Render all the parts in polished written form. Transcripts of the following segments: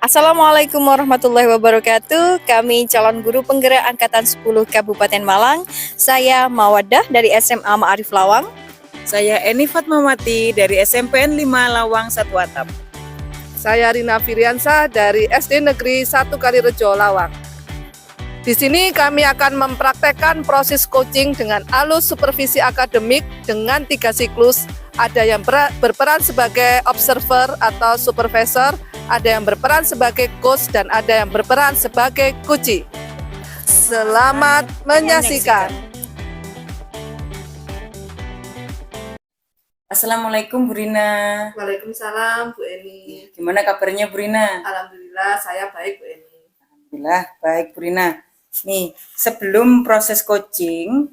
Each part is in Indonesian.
Assalamualaikum warahmatullahi wabarakatuh. Kami calon guru penggerak Angkatan 10 Kabupaten Malang. Saya Mawadah dari SMA Ma'arif Lawang. Saya Eni Fatmawati dari SMPN 5 Lawang Satu Atap. Saya Rina Firiansa dari SD Negeri 1 Kalirejo Lawang. Di sini kami akan mempraktekkan proses coaching dengan alus supervisi akademik dengan 3 siklus. Ada yang berperan sebagai observer atau supervisor, ada yang berperan sebagai coach, dan ada yang berperan sebagai coachee. Selamat menyaksikan. Assalamualaikum Bu Rina. Waalaikumsalam Bu Eni. Gimana kabarnya Bu Rina? Alhamdulillah saya baik Bu Eni. Alhamdulillah baik Bu Rina. Nih, sebelum proses coaching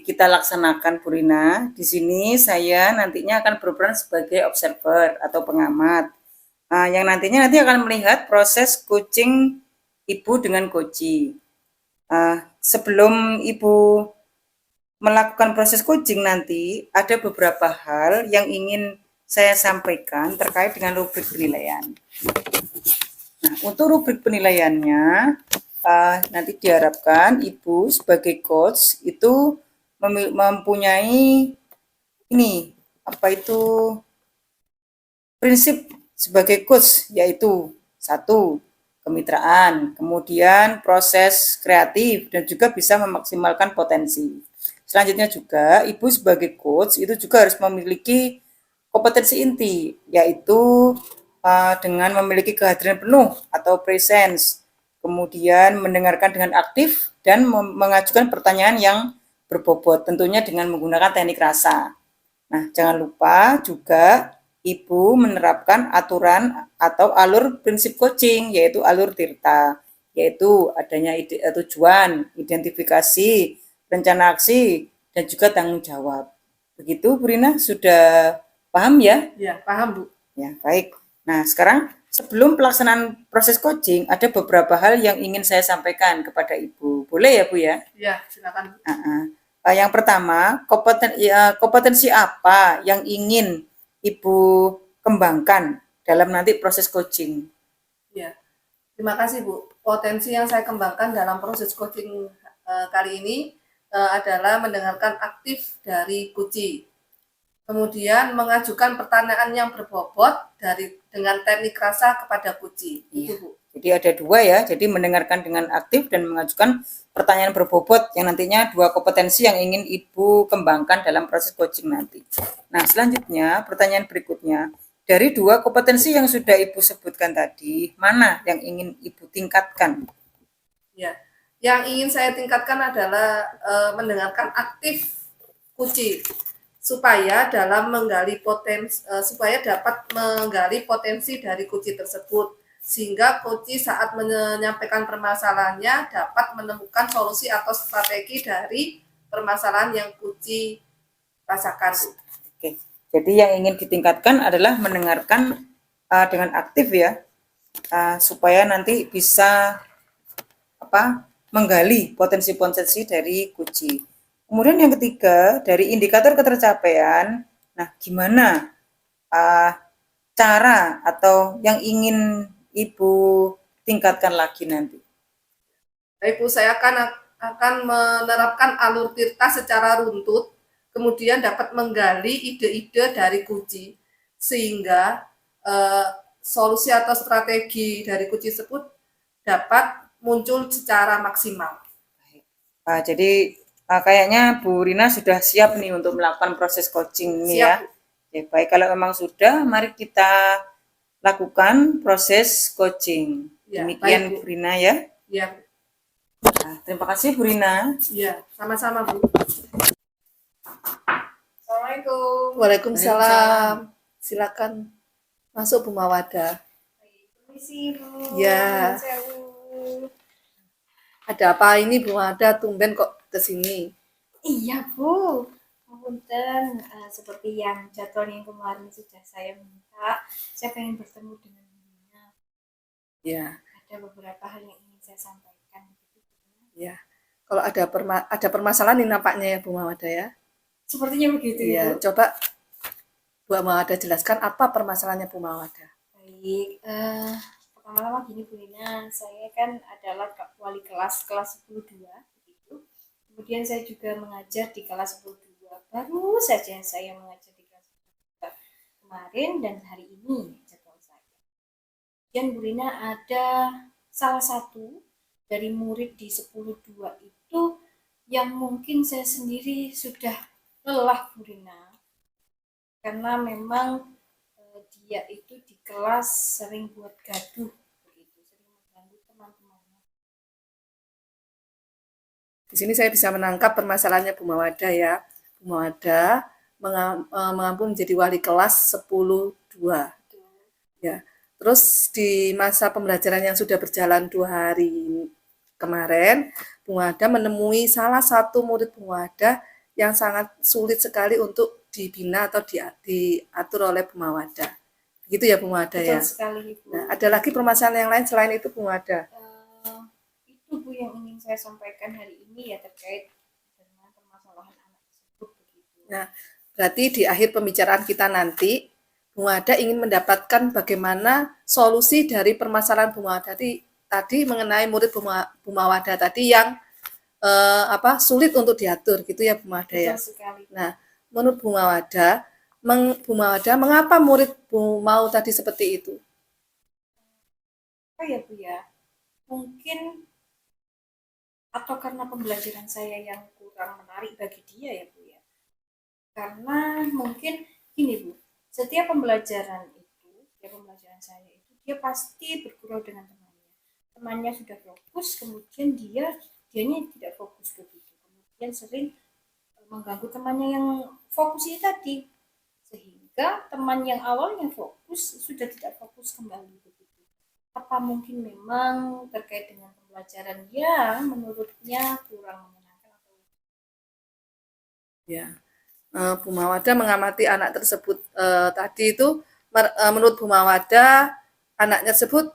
kita laksanakan Bu Rina, di sini saya nantinya akan berperan sebagai observer atau pengamat. Yang nantinya akan melihat proses coaching Ibu dengan coachee. Sebelum Ibu melakukan proses coaching nanti, ada beberapa hal yang ingin saya sampaikan terkait dengan rubrik penilaian. Nah, untuk rubrik penilaiannya, nanti diharapkan Ibu sebagai coach itu mempunyai prinsip sebagai coach, yaitu 1. Kemitraan, kemudian proses kreatif, dan juga bisa memaksimalkan potensi. Selanjutnya juga Ibu sebagai coach itu juga harus memiliki kompetensi inti, yaitu dengan memiliki kehadiran penuh atau presence, kemudian mendengarkan dengan aktif dan mengajukan pertanyaan yang berbobot, tentunya dengan menggunakan teknik rasa. Nah, jangan lupa juga Ibu menerapkan aturan atau alur prinsip coaching, yaitu alur TIRTA, yaitu adanya tujuan, identifikasi, rencana aksi, dan juga tanggung jawab. Begitu Bu Rina, sudah paham ya? Ya, paham Bu. Ya, baik. Nah, sekarang sebelum pelaksanaan proses coaching, ada beberapa hal yang ingin saya sampaikan kepada Ibu. Boleh ya Bu ya? Ya, silakan. Yang pertama, kompetensi apa yang ingin Ibu kembangkan dalam nanti proses coaching? Ya, terima kasih Bu. Potensi yang saya kembangkan dalam proses coaching kali ini adalah mendengarkan aktif dari coachee. Kemudian mengajukan pertanyaan yang berbobot dengan teknik rasa kepada coachee. Iya. Itu Bu. Jadi ada dua ya, jadi mendengarkan dengan aktif dan mengajukan pertanyaan berbobot yang nantinya dua kompetensi yang ingin Ibu kembangkan dalam proses coaching nanti. Nah, selanjutnya pertanyaan berikutnya, dari dua kompetensi yang sudah Ibu sebutkan tadi, mana yang ingin Ibu tingkatkan? Ya, yang ingin saya tingkatkan adalah mendengarkan aktif coachee supaya dapat menggali potensi dari coachee tersebut, sehingga coachee saat menyampaikan permasalahannya dapat menemukan solusi atau strategi dari permasalahan yang coachee rasakan. Oke. Jadi yang ingin ditingkatkan adalah mendengarkan dengan aktif ya, supaya nanti bisa menggali potensi-potensi dari coachee. Kemudian yang ketiga, dari indikator ketercapaian, nah gimana cara atau yang ingin Ibu tingkatkan lagi nanti? Baik Bu, saya akan menerapkan alur TIRTA secara runtut, kemudian dapat menggali ide-ide dari coachee, sehingga solusi atau strategi dari coachee tersebut dapat muncul secara maksimal. Jadi kayaknya Bu Rina sudah siap nih untuk melakukan proses coaching nih ya. Ya, baik, kalau memang sudah, mari kita lakukan proses coaching. Ya, demikian baik, Bu. Bu Rina ya. Ya. Nah, terima kasih Bu Rina. Ya, sama-sama Bu. Assalamualaikum. Waalaikumsalam. Silakan masuk Bu Mawadah. Permisi Bu. Ya. Ada apa ini Bu Mawadah, tumben kok kesini? Iya Bu, punten seperti yang jadwal yang kemarin sudah saya minta, saya pengen bertemu dengan Bunda. Ya. Ada beberapa hal yang ingin saya sampaikan. Ya. Kalau ada permasalahan ini nampaknya ya Bu Mawadah ya. Sepertinya begitu ya. Bu. Coba Bu Mawadah jelaskan apa permasalahannya Bu Mawadah. Baik, pertama-tama gini Bu Lina, saya kan adalah wali kelas 10-2 begitu. Kemudian saya juga mengajar di kelas 10-2. Baru saja saya mengajar di kelas 10-2 kemarin dan hari ini jadwal saya. Kemudian Bu Lina ada salah satu dari murid di 10-2 itu yang mungkin saya sendiri sudah lelah Bu Lina. Karena memang dia itu di kelas sering buat gaduh begitu, sering mengganggu teman-temannya. Di sini saya bisa menangkap permasalahannya Bu Mawada ya. Bu Mawada mengampu menjadi wali kelas 10-2 ya. Terus di masa pembelajaran yang sudah berjalan 2 hari kemarin, Bu Mawada menemui salah satu murid Bu Mawada yang sangat sulit sekali untuk dibina atau diatur oleh Bu Mawada. Begitu ya Bu Mawada ya. Betul sekali Bu. Nah, ada lagi permasalahan yang lain selain itu Bu Mawada? Itu Bu yang ingin saya sampaikan hari ini ya terkait dengan permasalahan anak tersebut begitu. Nah, berarti di akhir pembicaraan kita nanti, Bu Mawada ingin mendapatkan bagaimana solusi dari permasalahan Bu Mawada tadi mengenai murid Bu Mawada tadi yang sulit untuk diatur gitu ya Bu Mawada ya. Betul sekali. Nah, menurut Bu Mawada, mengapa murid Bu Mau tadi seperti itu? Apa ya Bu ya? Mungkin atau karena pembelajaran saya yang kurang menarik bagi dia ya Bu ya. Karena mungkin gini Bu, setiap pembelajaran saya itu dia pasti bergurau dengan temannya. Temannya sudah fokus, kemudian dianya tidak fokus begitu. Kemudian sering mengganggu temannya yang fokus itu tadi, sehingga teman yang awalnya fokus sudah tidak fokus kembali begitu. Apa mungkin memang terkait dengan pembelajaran yang menurutnya kurang menyenangkan atau Ya, Bu Mawada mengamati anak tersebut tadi itu menurut Bu Mawada anaknya tersebut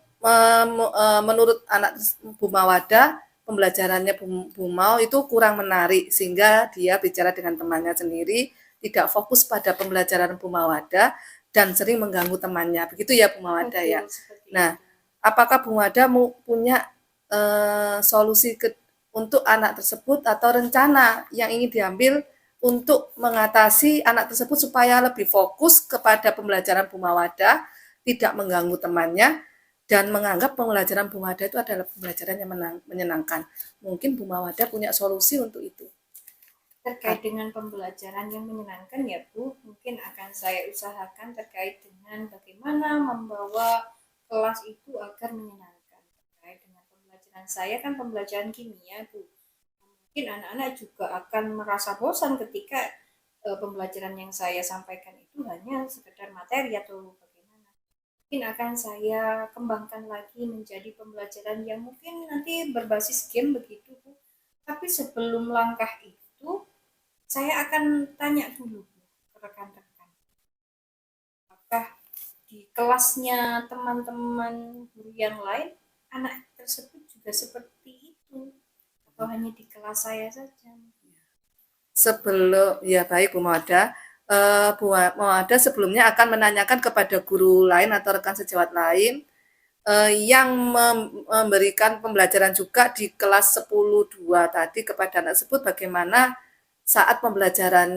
menurut anak Bu Mawada pembelajarannya Bu Mau itu kurang menarik sehingga dia bicara dengan temannya sendiri, tidak fokus pada pembelajaran Bu Mawada dan sering mengganggu temannya. Begitu ya Bu Mawada ya. Nah, apakah Bu Mawada punya solusi untuk anak tersebut atau rencana yang ingin diambil untuk mengatasi anak tersebut supaya lebih fokus kepada pembelajaran Bu Mawada, tidak mengganggu temannya, dan menganggap pembelajaran Bu Mawada itu adalah pembelajaran yang menyenangkan. Mungkin Bu Mawada punya solusi untuk itu. Terkait dengan pembelajaran yang menyenangkan ya Bu, mungkin akan saya usahakan terkait dengan bagaimana membawa kelas itu agar menyenangkan. Terkait dengan pembelajaran saya kan pembelajaran kimia Bu. Mungkin anak-anak juga akan merasa bosan ketika pembelajaran yang saya sampaikan itu hanya sekedar materi atau bagaimana. Mungkin akan saya kembangkan lagi menjadi pembelajaran yang mungkin nanti berbasis game begitu Bu. Tapi sebelum langkah itu, saya akan tanya dulu Bu, ke rekan-rekan. Apakah di kelasnya teman-teman guru yang lain, anak tersebut juga seperti itu? Atau hanya di kelas saya saja? Sebelum ya baik Bu Mawada, Bu Mawada sebelumnya akan menanyakan kepada guru lain atau rekan sejawat lain yang memberikan pembelajaran juga di kelas 10-2 tadi kepada anak tersebut bagaimana saat pembelajaran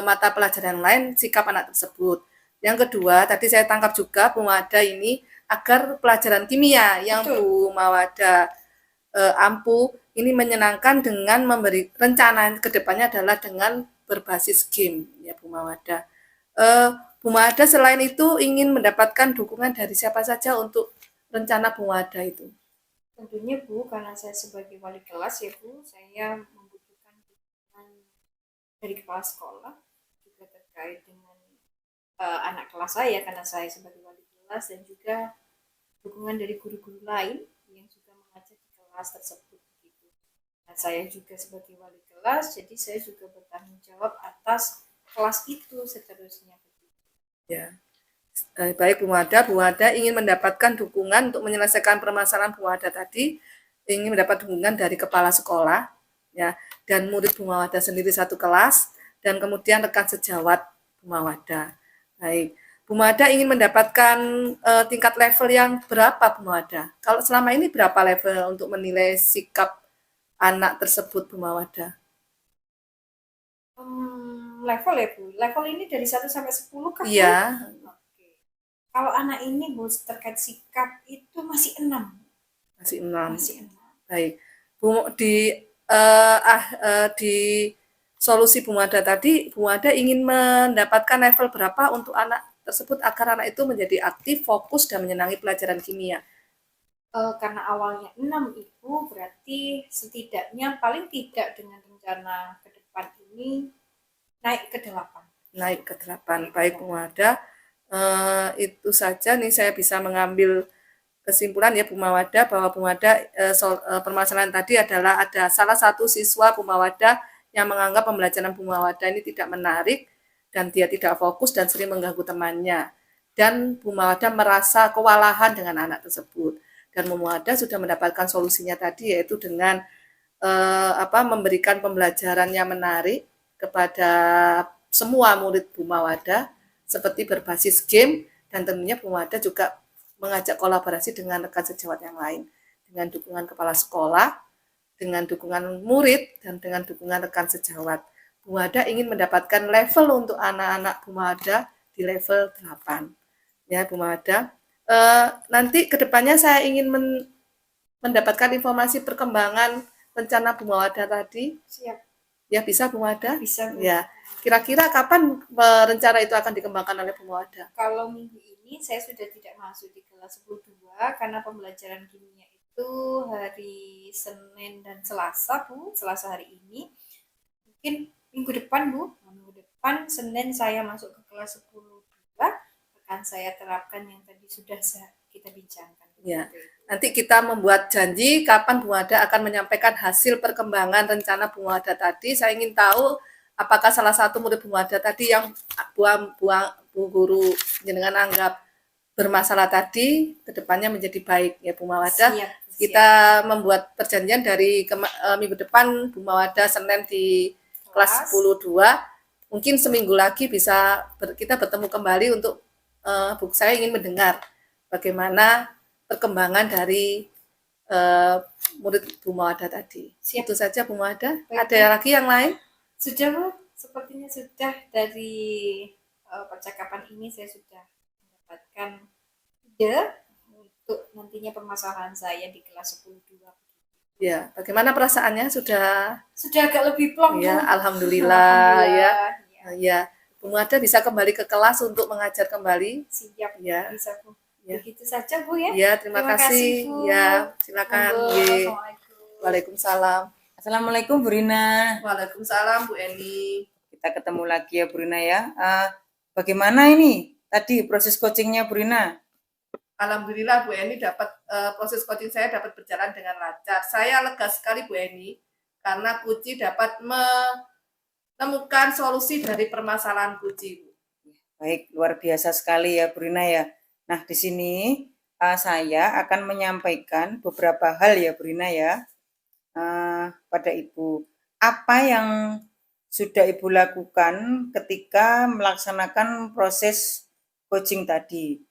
mata pelajaran lain sikap anak tersebut. Yang kedua, tadi saya tangkap juga Bu Mawada ini agar pelajaran kimia yang Bu Mawada ampu ini menyenangkan dengan memberi rencana kedepannya adalah dengan berbasis game ya Bu Mawada. Bu Mawada selain itu ingin mendapatkan dukungan dari siapa saja untuk rencana Bu Mawada itu? Tentunya Bu, karena saya sebagai wali kelas ya Bu, saya membutuhkan dukungan dari kepala sekolah juga terkait dengan anak kelas saya karena saya sebagai wali kelas dan juga dukungan dari guru-guru lain yang juga mengajar di kelas tersebut begitu. Dan saya juga sebagai wali kelas, jadi saya juga bertanggung jawab atas kelas itu seterusnya begitu. Ya. Baik Bu Mawada ingin mendapatkan dukungan untuk menyelesaikan permasalahan Bu Mawada tadi, ingin mendapat dukungan dari kepala sekolah, ya, dan murid Bu Mawada sendiri satu kelas, dan kemudian rekan sejawat Bu Mawada. Baik, Bu Mada ingin mendapatkan tingkat level yang berapa, Bu Mada? Kalau selama ini berapa level untuk menilai sikap anak tersebut, Bu Mada? Level ya Bu, level ini dari 1 sampai 10 kah Bu? Iya, Oke. Kalau anak ini Bu terkait sikap itu masih 6. masih 6. Masih 6. Baik. Di solusi Bu Mada tadi, Bu Mada ingin mendapatkan level berapa untuk anak tersebut agar anak itu menjadi aktif, fokus, dan menyenangi pelajaran kimia. Karena awalnya 6 Ibu, berarti setidaknya paling tidak dengan rencana ke depan ini naik ke 8. Naik ke 8. Baik, Bu Mada. Itu saja nih saya bisa mengambil kesimpulan ya Bu Mawada bahwa Bu Mawada permasalahan tadi adalah ada salah satu siswa Bu Mawada yang menganggap pembelajaran Bu Mawada ini tidak menarik dan dia tidak fokus dan sering mengganggu temannya. Dan Bu Mawada merasa kewalahan dengan anak tersebut. Dan Bu Mawada sudah mendapatkan solusinya tadi yaitu dengan memberikan pembelajaran yang menarik kepada semua murid Bu Mawada seperti berbasis game dan tentunya Bu Mawada juga mengajak kolaborasi dengan rekan sejawat yang lain dengan dukungan kepala sekolah, dengan dukungan murid, dan dengan dukungan rekan sejawat. Bu Mawada ingin mendapatkan level untuk anak-anak Bu Mawada di level 8. Ya, Bu Mawada. Nanti kedepannya saya ingin mendapatkan informasi perkembangan rencana Bu Mawada tadi. Siap. Ya, bisa Bu Mawada? Bisa Bu. Ya. Kira-kira kapan rencana itu akan dikembangkan oleh Bu Mawada? Kalau minggu ini saya sudah tidak masuk di kelas 10-2 karena pembelajaran kimia itu hari Senin dan Selasa Bu, Selasa hari ini. Mungkin minggu depan Bu, minggu depan Senin saya masuk ke kelas 10-2 akan saya terapkan yang tadi sudah kita bincangkan. Ya. Nanti kita membuat janji kapan Bu Mawada akan menyampaikan hasil perkembangan rencana Bu Mawada tadi. Saya ingin tahu apakah salah satu murid Bu Mawada tadi yang Bu Guru jenengan anggap bermasalah tadi kedepannya menjadi baik ya Bu Mawada. Kita membuat perjanjian dari minggu depan Bu Mawada Senin di kelas 10-2. Mungkin seminggu lagi bisa kita bertemu kembali untuk saya ingin mendengar bagaimana perkembangan dari murid Bu Mawada tadi. Itu saja Bu Mawada. Ada lagi yang lain? Sudah Bu, sepertinya sudah dari percakapan ini saya sudah mendapatkan ide untuk nantinya permasalahan saya di kelas 10-2. Ya, bagaimana perasaannya? Sudah agak lebih plong ya, Bu. alhamdulillah ya. Ya, Bu Mawada bisa kembali ke kelas untuk mengajar kembali. Siap ya. Bisa Bu. Ya. Begitu saja Bu ya. Ya, terima kasih Bu. Ya, silakan. Waalaikumsalam. Assalamualaikum Bu Rina. Waalaikumsalam Bu Eni. Kita ketemu lagi ya Bu Rina ya. Bagaimana ini tadi proses coachingnya Bu Rina? Alhamdulillah Bu Eni dapat proses coaching saya dapat berjalan dengan lancar. Saya lega sekali Bu Eni karena Kuci dapat menemukan solusi dari permasalahan Kuci. Baik, luar biasa sekali ya Bu Rina ya. Nah, di sini saya akan menyampaikan beberapa hal ya Bu Rina ya pada Ibu. Apa yang sudah Ibu lakukan ketika melaksanakan proses coaching tadi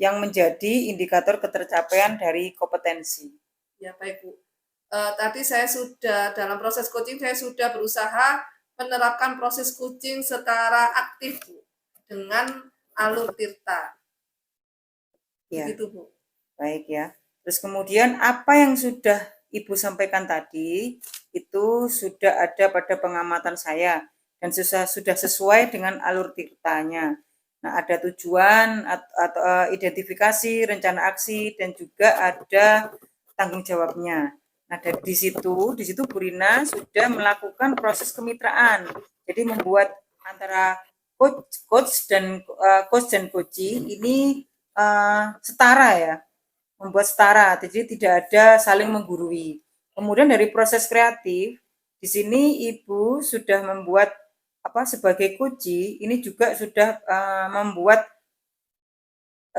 yang menjadi indikator ketercapaian dari kompetensi? Ya baik Bu. Tadi saya sudah dalam proses coaching saya sudah berusaha menerapkan proses coaching secara aktif Bu dengan alur tirta. Ya. Begitu Bu. Baik ya. Terus kemudian apa yang sudah Ibu sampaikan tadi itu sudah ada pada pengamatan saya dan sudah sesuai dengan alur tirtanya. Nah, ada tujuan atau identifikasi, rencana aksi dan juga ada tanggung jawabnya. Nah, dari di situ Bu Rina sudah melakukan proses kemitraan. Jadi membuat antara coach dan coachee ini setara ya. Membuat setara, jadi tidak ada saling menggurui. Kemudian dari proses kreatif, di sini Ibu sudah membuat sebagai coachee, ini juga sudah membuat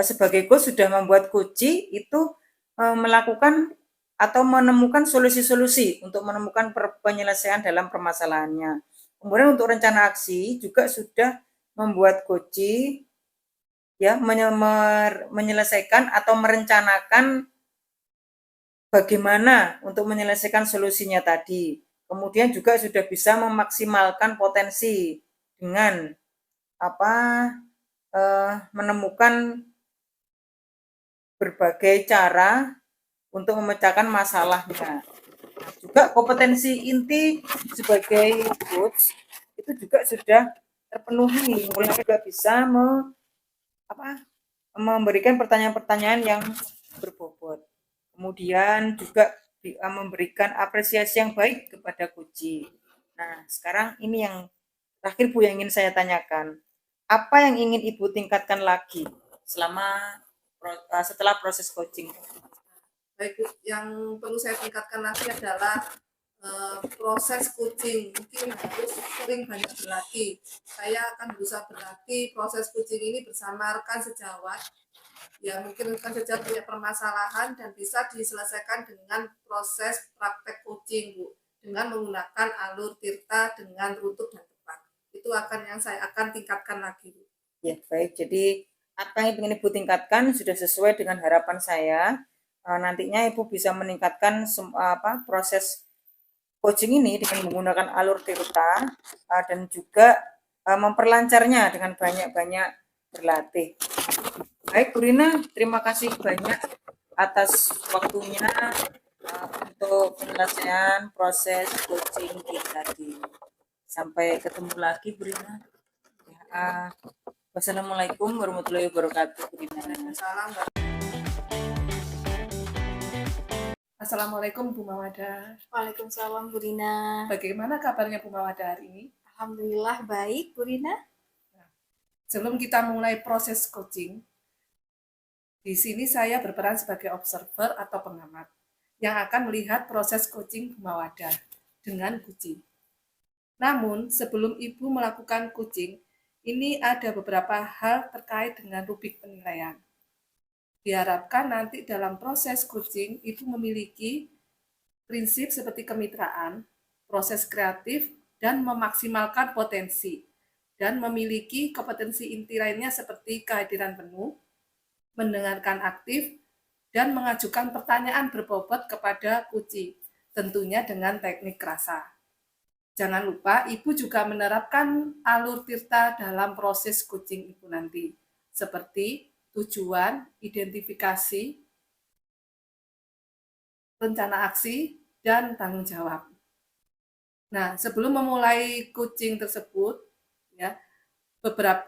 sebagai coach sudah membuat coachee itu melakukan atau menemukan solusi-solusi untuk menemukan penyelesaian dalam permasalahannya. Kemudian untuk rencana aksi juga sudah membuat coachee ya menyelesaikan atau merencanakan bagaimana untuk menyelesaikan solusinya tadi. Kemudian juga sudah bisa memaksimalkan potensi dengan menemukan berbagai cara untuk memecahkan masalahnya. Juga kompetensi inti sebagai coach itu juga sudah terpenuhi, mulai juga bisa memberikan pertanyaan-pertanyaan yang berbobot. Kemudian juga memberikan apresiasi yang baik kepada coach. Nah, sekarang ini yang terakhir Bu yang ingin saya tanyakan. Apa yang ingin Ibu tingkatkan lagi setelah proses coaching? Baik, yang perlu saya tingkatkan lagi adalah proses coaching. Mungkin harus sering banyak berlatih. Saya akan berusaha berlatih proses coaching ini bersama rekan sejawat. Ya, mungkin rekan sejawat punya permasalahan dan bisa diselesaikan dengan proses praktek coaching, Bu. Dengan menggunakan alur tirta dengan runtut dan tepat. Itu yang saya akan tingkatkan lagi, Bu. Ya, baik. Jadi apa yang ingin Ibu tingkatkan sudah sesuai dengan harapan saya. Nantinya Ibu bisa meningkatkan proses coaching ini dengan menggunakan alur tirta dan juga memperlancarnya dengan banyak-banyak berlatih. Baik, Bu Rina, terima kasih banyak atas waktunya untuk penyelesaian proses coaching tadi. Sampai ketemu lagi, Bu Rina. Wassalamualaikum warahmatullahi wabarakatuh, Bu Rina. Assalamualaikum Bu Mawada. Waalaikumsalam Bu Rina. Bagaimana kabarnya Bu Mawada hari ini? Alhamdulillah baik Bu Rina. Sebelum kita mulai proses coaching, di sini saya berperan sebagai observer atau pengamat yang akan melihat proses coaching Bu Mawada dengan coaching. Namun, sebelum Ibu melakukan coaching, ini ada beberapa hal terkait dengan rubrik penilaian. Diharapkan nanti dalam proses coaching Ibu memiliki prinsip seperti kemitraan, proses kreatif, dan memaksimalkan potensi, dan memiliki kompetensi inti lainnya seperti kehadiran penuh, mendengarkan aktif, dan mengajukan pertanyaan berbobot kepada coach, tentunya dengan teknik rasa. Jangan lupa Ibu juga menerapkan alur tirta dalam proses coaching Ibu nanti, seperti tujuan, identifikasi, rencana aksi, dan tanggung jawab. Nah, sebelum memulai coaching tersebut, ya,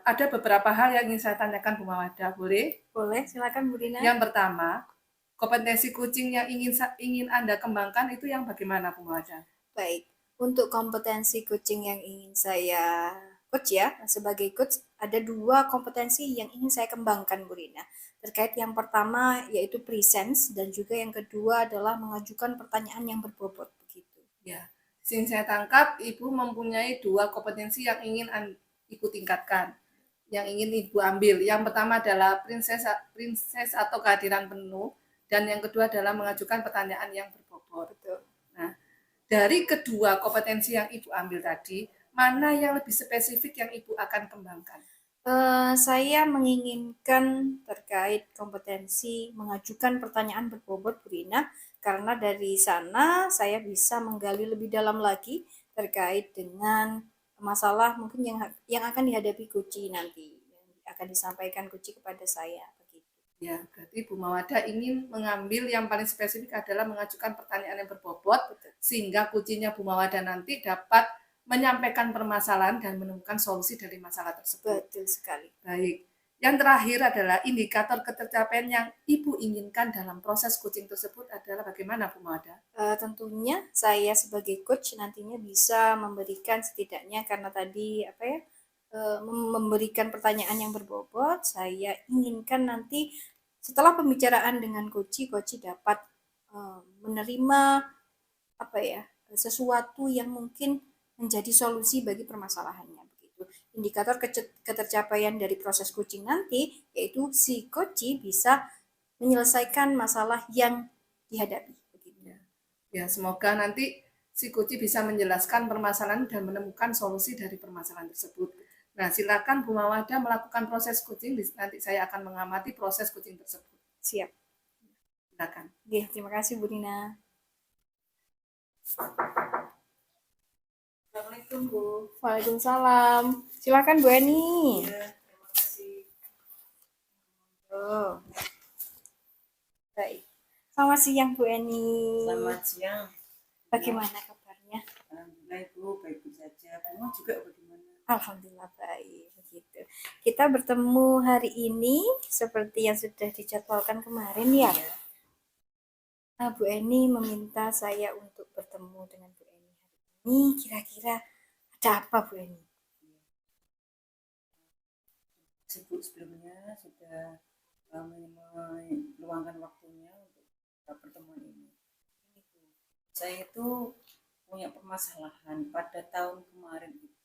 ada beberapa hal yang ingin saya tanyakan Bu Mawada, boleh? Boleh, silakan Bu Rina. Yang pertama, kompetensi coaching yang ingin Anda kembangkan itu yang bagaimana Bu Mawada? Baik, untuk kompetensi coaching yang ingin saya coach ya, sebagai coach ada 2 kompetensi yang ingin saya kembangkan Bu Rina. Terkait yang pertama yaitu presence dan juga yang kedua adalah mengajukan pertanyaan yang berbobot begitu. Ya, sini saya tangkap Ibu mempunyai 2 kompetensi yang ingin Ibu tingkatkan, yang ingin Ibu ambil. Yang pertama adalah princess atau kehadiran penuh, dan yang kedua adalah mengajukan pertanyaan yang berbobot. Betul. Nah, dari kedua kompetensi yang Ibu ambil tadi, mana yang lebih spesifik yang Ibu akan kembangkan? Saya menginginkan terkait kompetensi mengajukan pertanyaan berbobot Bu Rina, karena dari sana saya bisa menggali lebih dalam lagi terkait dengan masalah mungkin yang akan dihadapi coach nanti, yang akan disampaikan coach kepada saya begitu. Ya, berarti Bu Mawada ingin mengambil yang paling spesifik adalah mengajukan pertanyaan yang berbobot, sehingga coachnya Bu Mawada nanti dapat menyampaikan permasalahan dan menemukan solusi dari masalah tersebut. Betul sekali. Baik. Yang terakhir adalah indikator ketercapaian yang Ibu inginkan dalam proses coaching tersebut adalah bagaimana Bu Mawada? Tentunya saya sebagai coach nantinya bisa memberikan setidaknya karena tadi memberikan pertanyaan yang berbobot, saya inginkan nanti setelah pembicaraan dengan coach dapat menerima sesuatu yang mungkin menjadi solusi bagi permasalahannya begitu. Indikator ketercapaian dari proses coaching nanti yaitu si coach bisa menyelesaikan masalah yang dihadapi begitu. Ya, semoga nanti si coach bisa menjelaskan permasalahan dan menemukan solusi dari permasalahan tersebut. Nah, silakan Bu Mawada melakukan proses coaching. Nanti saya akan mengamati proses coaching tersebut. Siap. Silakan. Oke, terima kasih Bu Rina. Assalamualaikum Bu. Waalaikumsalam. Silakan Bu Eni. Ya, terima kasih. Oh, baik. Selamat siang Bu Eni. Selamat siang. Bagaimana kabarnya? Alhamdulillah Ibu, baik-baik saja. Bunga juga bagaimana? Alhamdulillah baik. Begitu. Kita bertemu hari ini seperti yang sudah dijadwalkan kemarin ya. Iya. Nah, Bu Eni meminta saya untuk bertemu dengan Bu Eni hari ini. Kira-kira ada apa Bu Eni? Sibuk sebelumnya sudah meluangkan waktunya untuk pertemuan ini. Saya itu punya permasalahan pada tahun kemarin itu.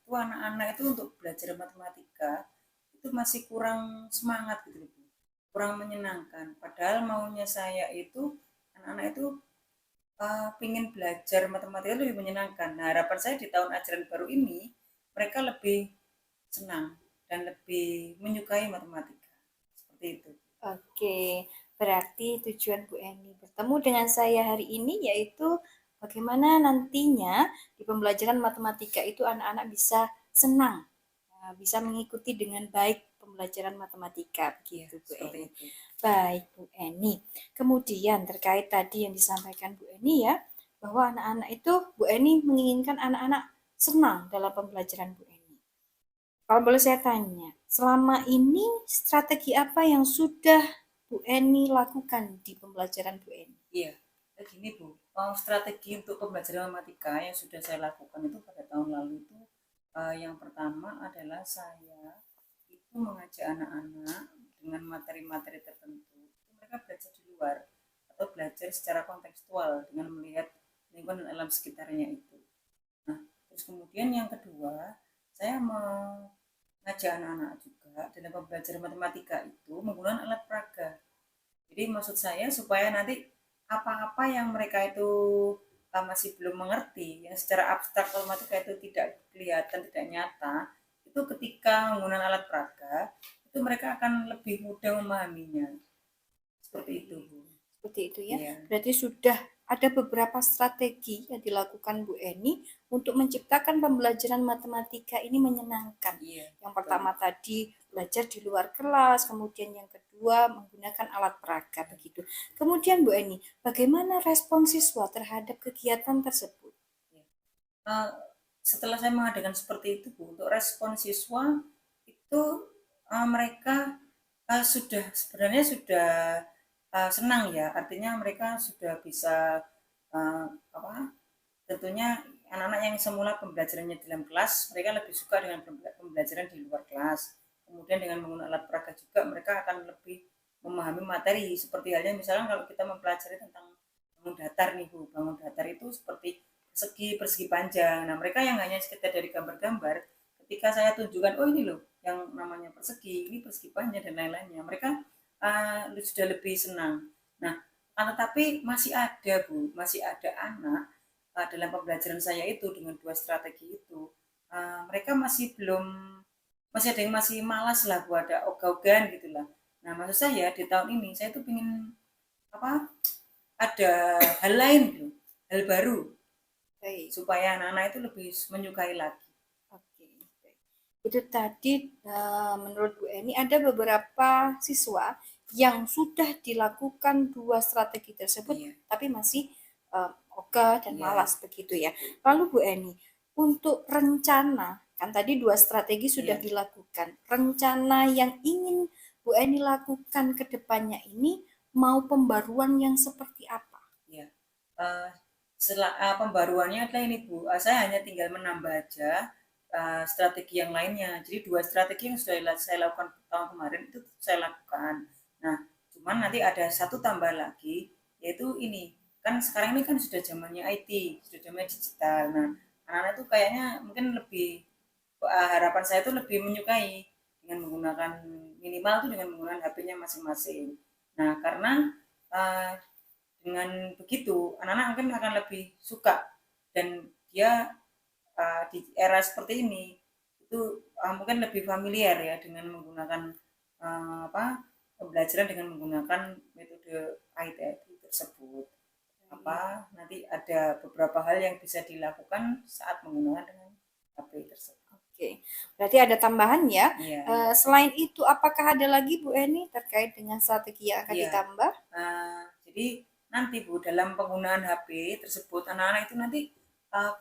Anak-anak itu untuk belajar matematika itu masih kurang semangat gitu, kurang menyenangkan. Padahal maunya saya itu anak-anak itu pingin belajar matematika lebih menyenangkan. Nah, harapan saya di tahun ajaran baru ini mereka lebih senang dan lebih menyukai matematika. Seperti itu. Oke, berarti tujuan Bu Eni bertemu dengan saya hari ini yaitu bagaimana nantinya di pembelajaran matematika itu anak-anak bisa senang, bisa mengikuti dengan baik pembelajaran matematika, begitu Bu Seperti Eni. itu. Baik Bu Eni. Kemudian terkait tadi yang disampaikan Bu Eni ya, bahwa anak-anak itu Bu Eni menginginkan anak-anak senang dalam pembelajaran Bu Eni. Kalau boleh saya tanya, selama ini strategi apa yang sudah Bu Eni lakukan di pembelajaran Bu Eni? Iya, gini Bu, strategi untuk pembelajaran matematika yang sudah saya lakukan itu pada tahun lalu itu yang pertama adalah saya itu mengajak anak-anak dengan materi-materi tertentu. Mereka belajar di luar atau belajar secara kontekstual dengan melihat lingkungan alam sekitarnya itu. Nah, terus kemudian yang kedua, saya mengajak anak-anak juga dalam pembelajaran matematika itu menggunakan alat peraga. Jadi maksud saya supaya nanti apa-apa yang mereka itu masih belum mengerti, yang secara abstrak matematika itu tidak kelihatan, tidak nyata, itu ketika menggunakan alat peraga, itu mereka akan lebih mudah memahaminya. Seperti itu, Bu. Seperti itu ya. Iya. Berarti sudah ada beberapa strategi yang dilakukan Bu Eni untuk menciptakan pembelajaran matematika ini menyenangkan. Iya. Yang pertama tadi belajar di luar kelas, kemudian yang kedua menggunakan alat peraga begitu. Kemudian Bu Eni, bagaimana respon siswa terhadap kegiatan tersebut? Setelah saya mengadakan seperti itu, Bu, untuk respon siswa itu mereka sebenarnya sudah senang ya, artinya mereka sudah bisa apa? Tentunya anak-anak yang semula pembelajarannya dalam kelas, mereka lebih suka dengan pembelajaran di luar kelas. Kemudian dengan menggunakan alat peraga juga mereka akan lebih memahami materi. Seperti halnya misalnya kalau kita mempelajari tentang bangun datar nih Bu, bangun datar itu seperti persegi panjang. Nah, mereka yang hanya sekedar dari gambar-gambar, ketika saya tunjukkan, oh ini loh yang namanya persegi, ini persegi panjang dan lain-lainnya, mereka sudah lebih senang. Nah, tetapi masih ada Bu, masih ada anak dalam pembelajaran saya itu dengan dua strategi itu, mereka masih ada yang masih malas lah buat ada ogah-ogahan gitulah. Nah, maksud saya di tahun ini saya tuh pengen ada hal lain gitu, hal baru. Baik. Supaya anak-anak itu lebih menyukai lagi. Oke, baik. Itu tadi menurut Bu Eni ada beberapa siswa yang sudah dilakukan dua strategi tersebut, Iya. tapi masih ogah dan malas begitu ya. Lalu Bu Eni, untuk rencana, kan tadi dua strategi sudah dilakukan. Rencana yang ingin Bu Eni lakukan ke depannya ini mau pembaruan yang seperti apa? Ya, pembaruannya adalah ini Bu, saya hanya tinggal menambah aja strategi yang lainnya. Jadi dua strategi yang sudah saya lakukan tahun kemarin itu saya lakukan. Nah, cuman nanti ada satu tambah lagi, yaitu ini. Kan sekarang ini kan sudah zamannya IT, sudah zamannya digital. Nah, anak-anak itu kayaknya mungkin lebih, harapan saya itu lebih menyukai dengan menggunakan minimal itu dengan menggunakan HP-nya masing-masing. Nah, karena dengan begitu anak-anak mungkin akan lebih suka dan dia di era seperti ini itu mungkin lebih familiar ya dengan menggunakan pembelajaran dengan menggunakan metode IT tersebut. Nanti ada beberapa hal yang bisa dilakukan saat menggunakan dengan HP tersebut. Oke, berarti ada tambahan ya. Iya. Selain itu, apakah ada lagi Bu Eni terkait dengan strategi yang akan Iya. ditambah? Jadi nanti Bu, dalam penggunaan HP tersebut, anak-anak itu nanti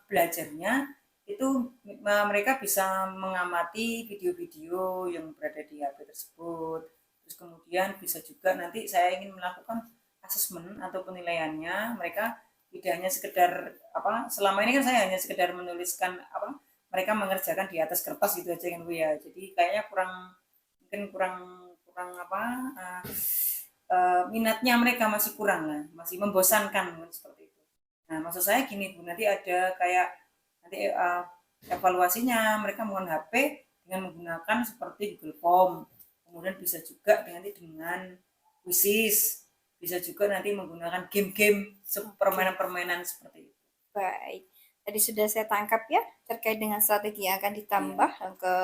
belajarnya itu mereka bisa mengamati video-video yang berada di HP tersebut. Terus kemudian bisa juga nanti saya ingin melakukan asesmen atau penilaiannya. Mereka tidak hanya sekedar selama ini kan saya hanya sekedar menuliskan mereka mengerjakan di atas kertas gitu aja kan Bu ya. Jadi kayaknya mungkin kurang minatnya mereka masih kurang lah, masih membosankan seperti itu. Nah, maksud saya gini Bu, nanti ada kayak nanti evaluasinya mereka menggunakan HP dengan menggunakan seperti Google Form, kemudian bisa juga nanti dengan Quizzes, bisa juga nanti menggunakan game-game permainan-permainan seperti itu. Baik, tadi sudah saya tangkap ya terkait dengan strategi yang akan ditambah ke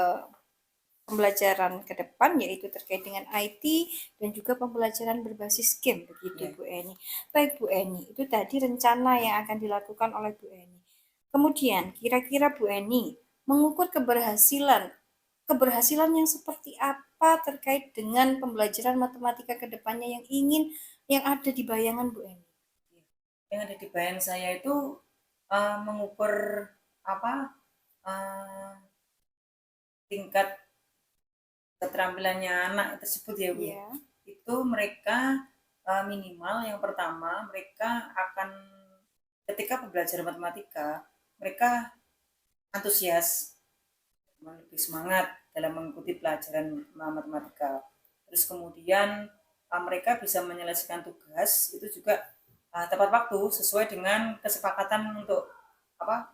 pembelajaran ke depan, yaitu terkait dengan IT dan juga pembelajaran berbasis game begitu Bu Eni. Baik Bu Eni, itu tadi rencana yang akan dilakukan oleh Bu Eni. Kemudian kira-kira Bu Eni mengukur keberhasilan yang seperti apa terkait dengan pembelajaran matematika ke depannya yang ada di bayangan Bu Eni? Yang ada di bayangan saya itu mengukur tingkat keterampilannya anak tersebut ya Bu. Yeah. Itu mereka minimal yang pertama mereka akan ketika pembelajaran matematika mereka antusias, lebih semangat dalam mengikuti pelajaran matematika. Terus kemudian mereka bisa menyelesaikan tugas itu juga tepat waktu sesuai dengan kesepakatan untuk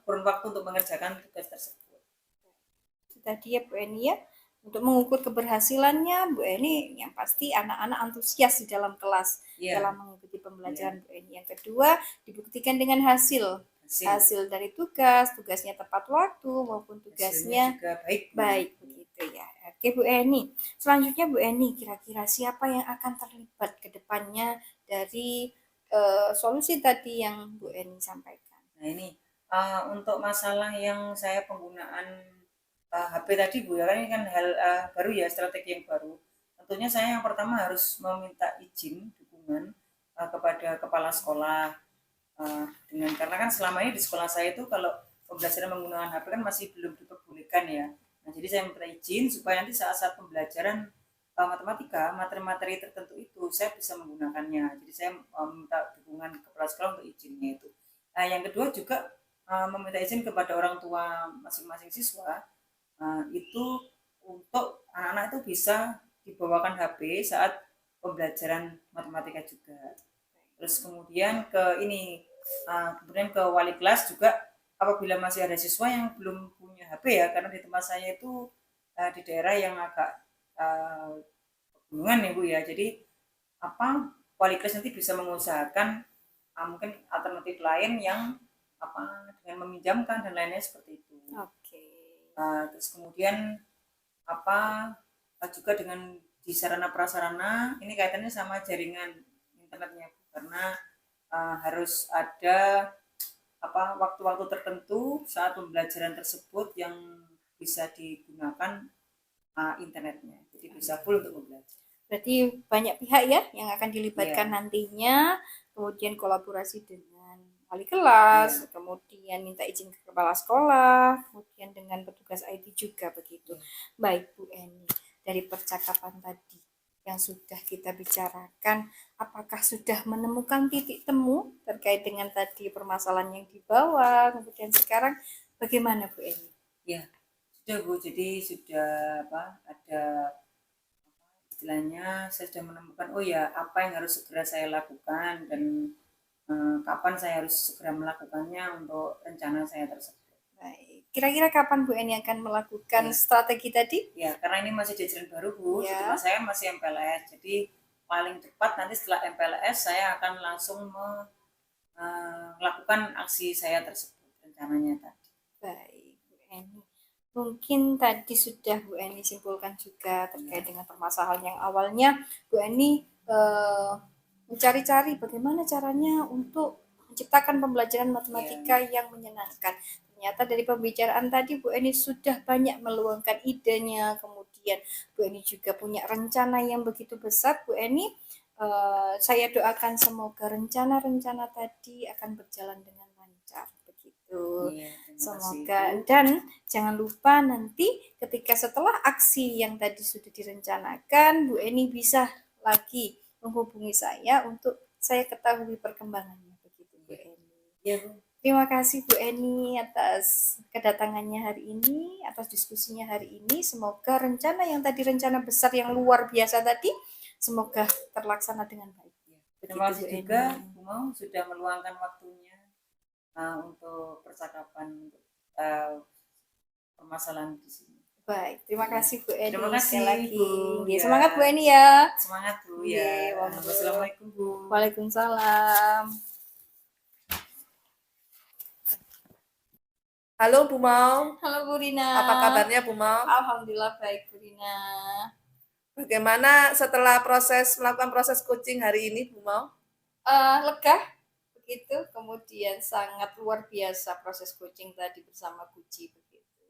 kurun waktu untuk mengerjakan tugas tersebut. Tadi ya Bu Eni ya, untuk mengukur keberhasilannya Bu Eni yang pasti anak-anak antusias di dalam kelas dalam mengikuti pembelajaran Bu Eni. Yang kedua dibuktikan dengan hasil dari tugasnya tepat waktu maupun tugasnya juga baik begitu ya. Oke Bu Eni, selanjutnya Bu Eni kira-kira siapa yang akan terlibat ke depannya dari solusi tadi yang Bu Eni sampaikan? Nah ini untuk masalah yang saya penggunaan HP tadi Bu ya, kan ini kan hal baru ya, strategi yang baru. Tentunya saya yang pertama harus meminta izin dukungan kepada kepala sekolah karena kan selama ini di sekolah saya itu kalau pembelajaran menggunakan HP kan masih belum diperbolehkan ya. Nah, jadi saya minta izin supaya nanti saat pembelajaran matematika, materi-materi tertentu itu saya bisa menggunakannya. Jadi saya minta dukungan kepala sekolah untuk izinnya itu. Nah, yang kedua juga meminta izin kepada orang tua masing-masing siswa itu untuk anak-anak itu bisa dibawakan HP saat pembelajaran matematika juga. Terus kemudian kemudian ke wali kelas juga apabila masih ada siswa yang belum punya HP ya, karena di tempat saya itu di daerah yang agak pegunungan ya Bu ya, jadi wali kelas nanti bisa mengusahakan mungkin alternatif lain yang dengan meminjamkan dan lainnya seperti itu. Oke. Terus kemudian juga dengan di sarana prasarana ini kaitannya sama jaringan internetnya Bu, karena harus ada waktu-waktu tertentu saat pembelajaran tersebut yang bisa digunakan internetnya, jadi bisa full untuk belajar. Berarti banyak pihak ya yang akan dilibatkan nantinya, kemudian kolaborasi dengan wali kelas, kemudian minta izin ke kepala sekolah, kemudian dengan petugas IT juga begitu. Baik Bu Eni, dari percakapan tadi yang sudah kita bicarakan, apakah sudah menemukan titik temu terkait dengan tadi permasalahan yang dibawa, kemudian sekarang bagaimana Bu Eni? Ya, sudah Bu, jadi sudah ada istilahnya saya sudah menemukan apa yang harus segera saya lakukan dan kapan saya harus segera melakukannya untuk rencana saya tersebut. Baik. Kira-kira kapan Bu Eni akan melakukan strategi tadi? Ya, karena ini masih jajaran baru Bu, cuma saya masih MPLS, jadi paling cepat nanti setelah MPLS saya akan langsung melakukan aksi saya tersebut rencananya tadi. Baik. Eni. Mungkin tadi sudah Bu Eni simpulkan juga terkait dengan permasalahan yang awalnya Bu Eni mencari-cari bagaimana caranya untuk menciptakan pembelajaran matematika yang menyenangkan. Ternyata dari pembicaraan tadi Bu Eni sudah banyak meluangkan idenya, kemudian Bu Eni juga punya rencana yang begitu besar. Bu Eni, saya doakan semoga rencana-rencana tadi akan berjalan dengan lancar begitu. Iya, terima Semoga kasih, Bu. dan jangan lupa nanti ketika setelah aksi yang tadi sudah direncanakan, Bu Eni bisa lagi menghubungi saya untuk saya ketahui perkembangannya begitu Bu Eni. Iya, Bu. Terima kasih Bu Eni atas kedatangannya hari ini, atas diskusinya hari ini. Semoga rencana yang tadi, rencana besar yang luar biasa tadi, semoga terlaksana dengan baik. Terima Begitu, kasih Bu juga Eni. Bu Mau sudah meluangkan waktunya untuk percakapan permasalahan di sini. Baik, terima kasih Bu Eni. Terima kasih, Sekali lagi. Bu. Ya, Ya. semangat Bu Eni ya. Semangat, Bu. Iya, Ya. monggo. Wassalamualaikum, Bu. Waalaikumsalam. Halo Bu Mau, Halo Bu Rina. apa kabarnya Bu Mau? Alhamdulillah baik Bu Rina. Bagaimana setelah melakukan proses coaching hari ini Bu Mau? Lega begitu, kemudian sangat luar biasa proses coaching tadi bersama Guci begitu.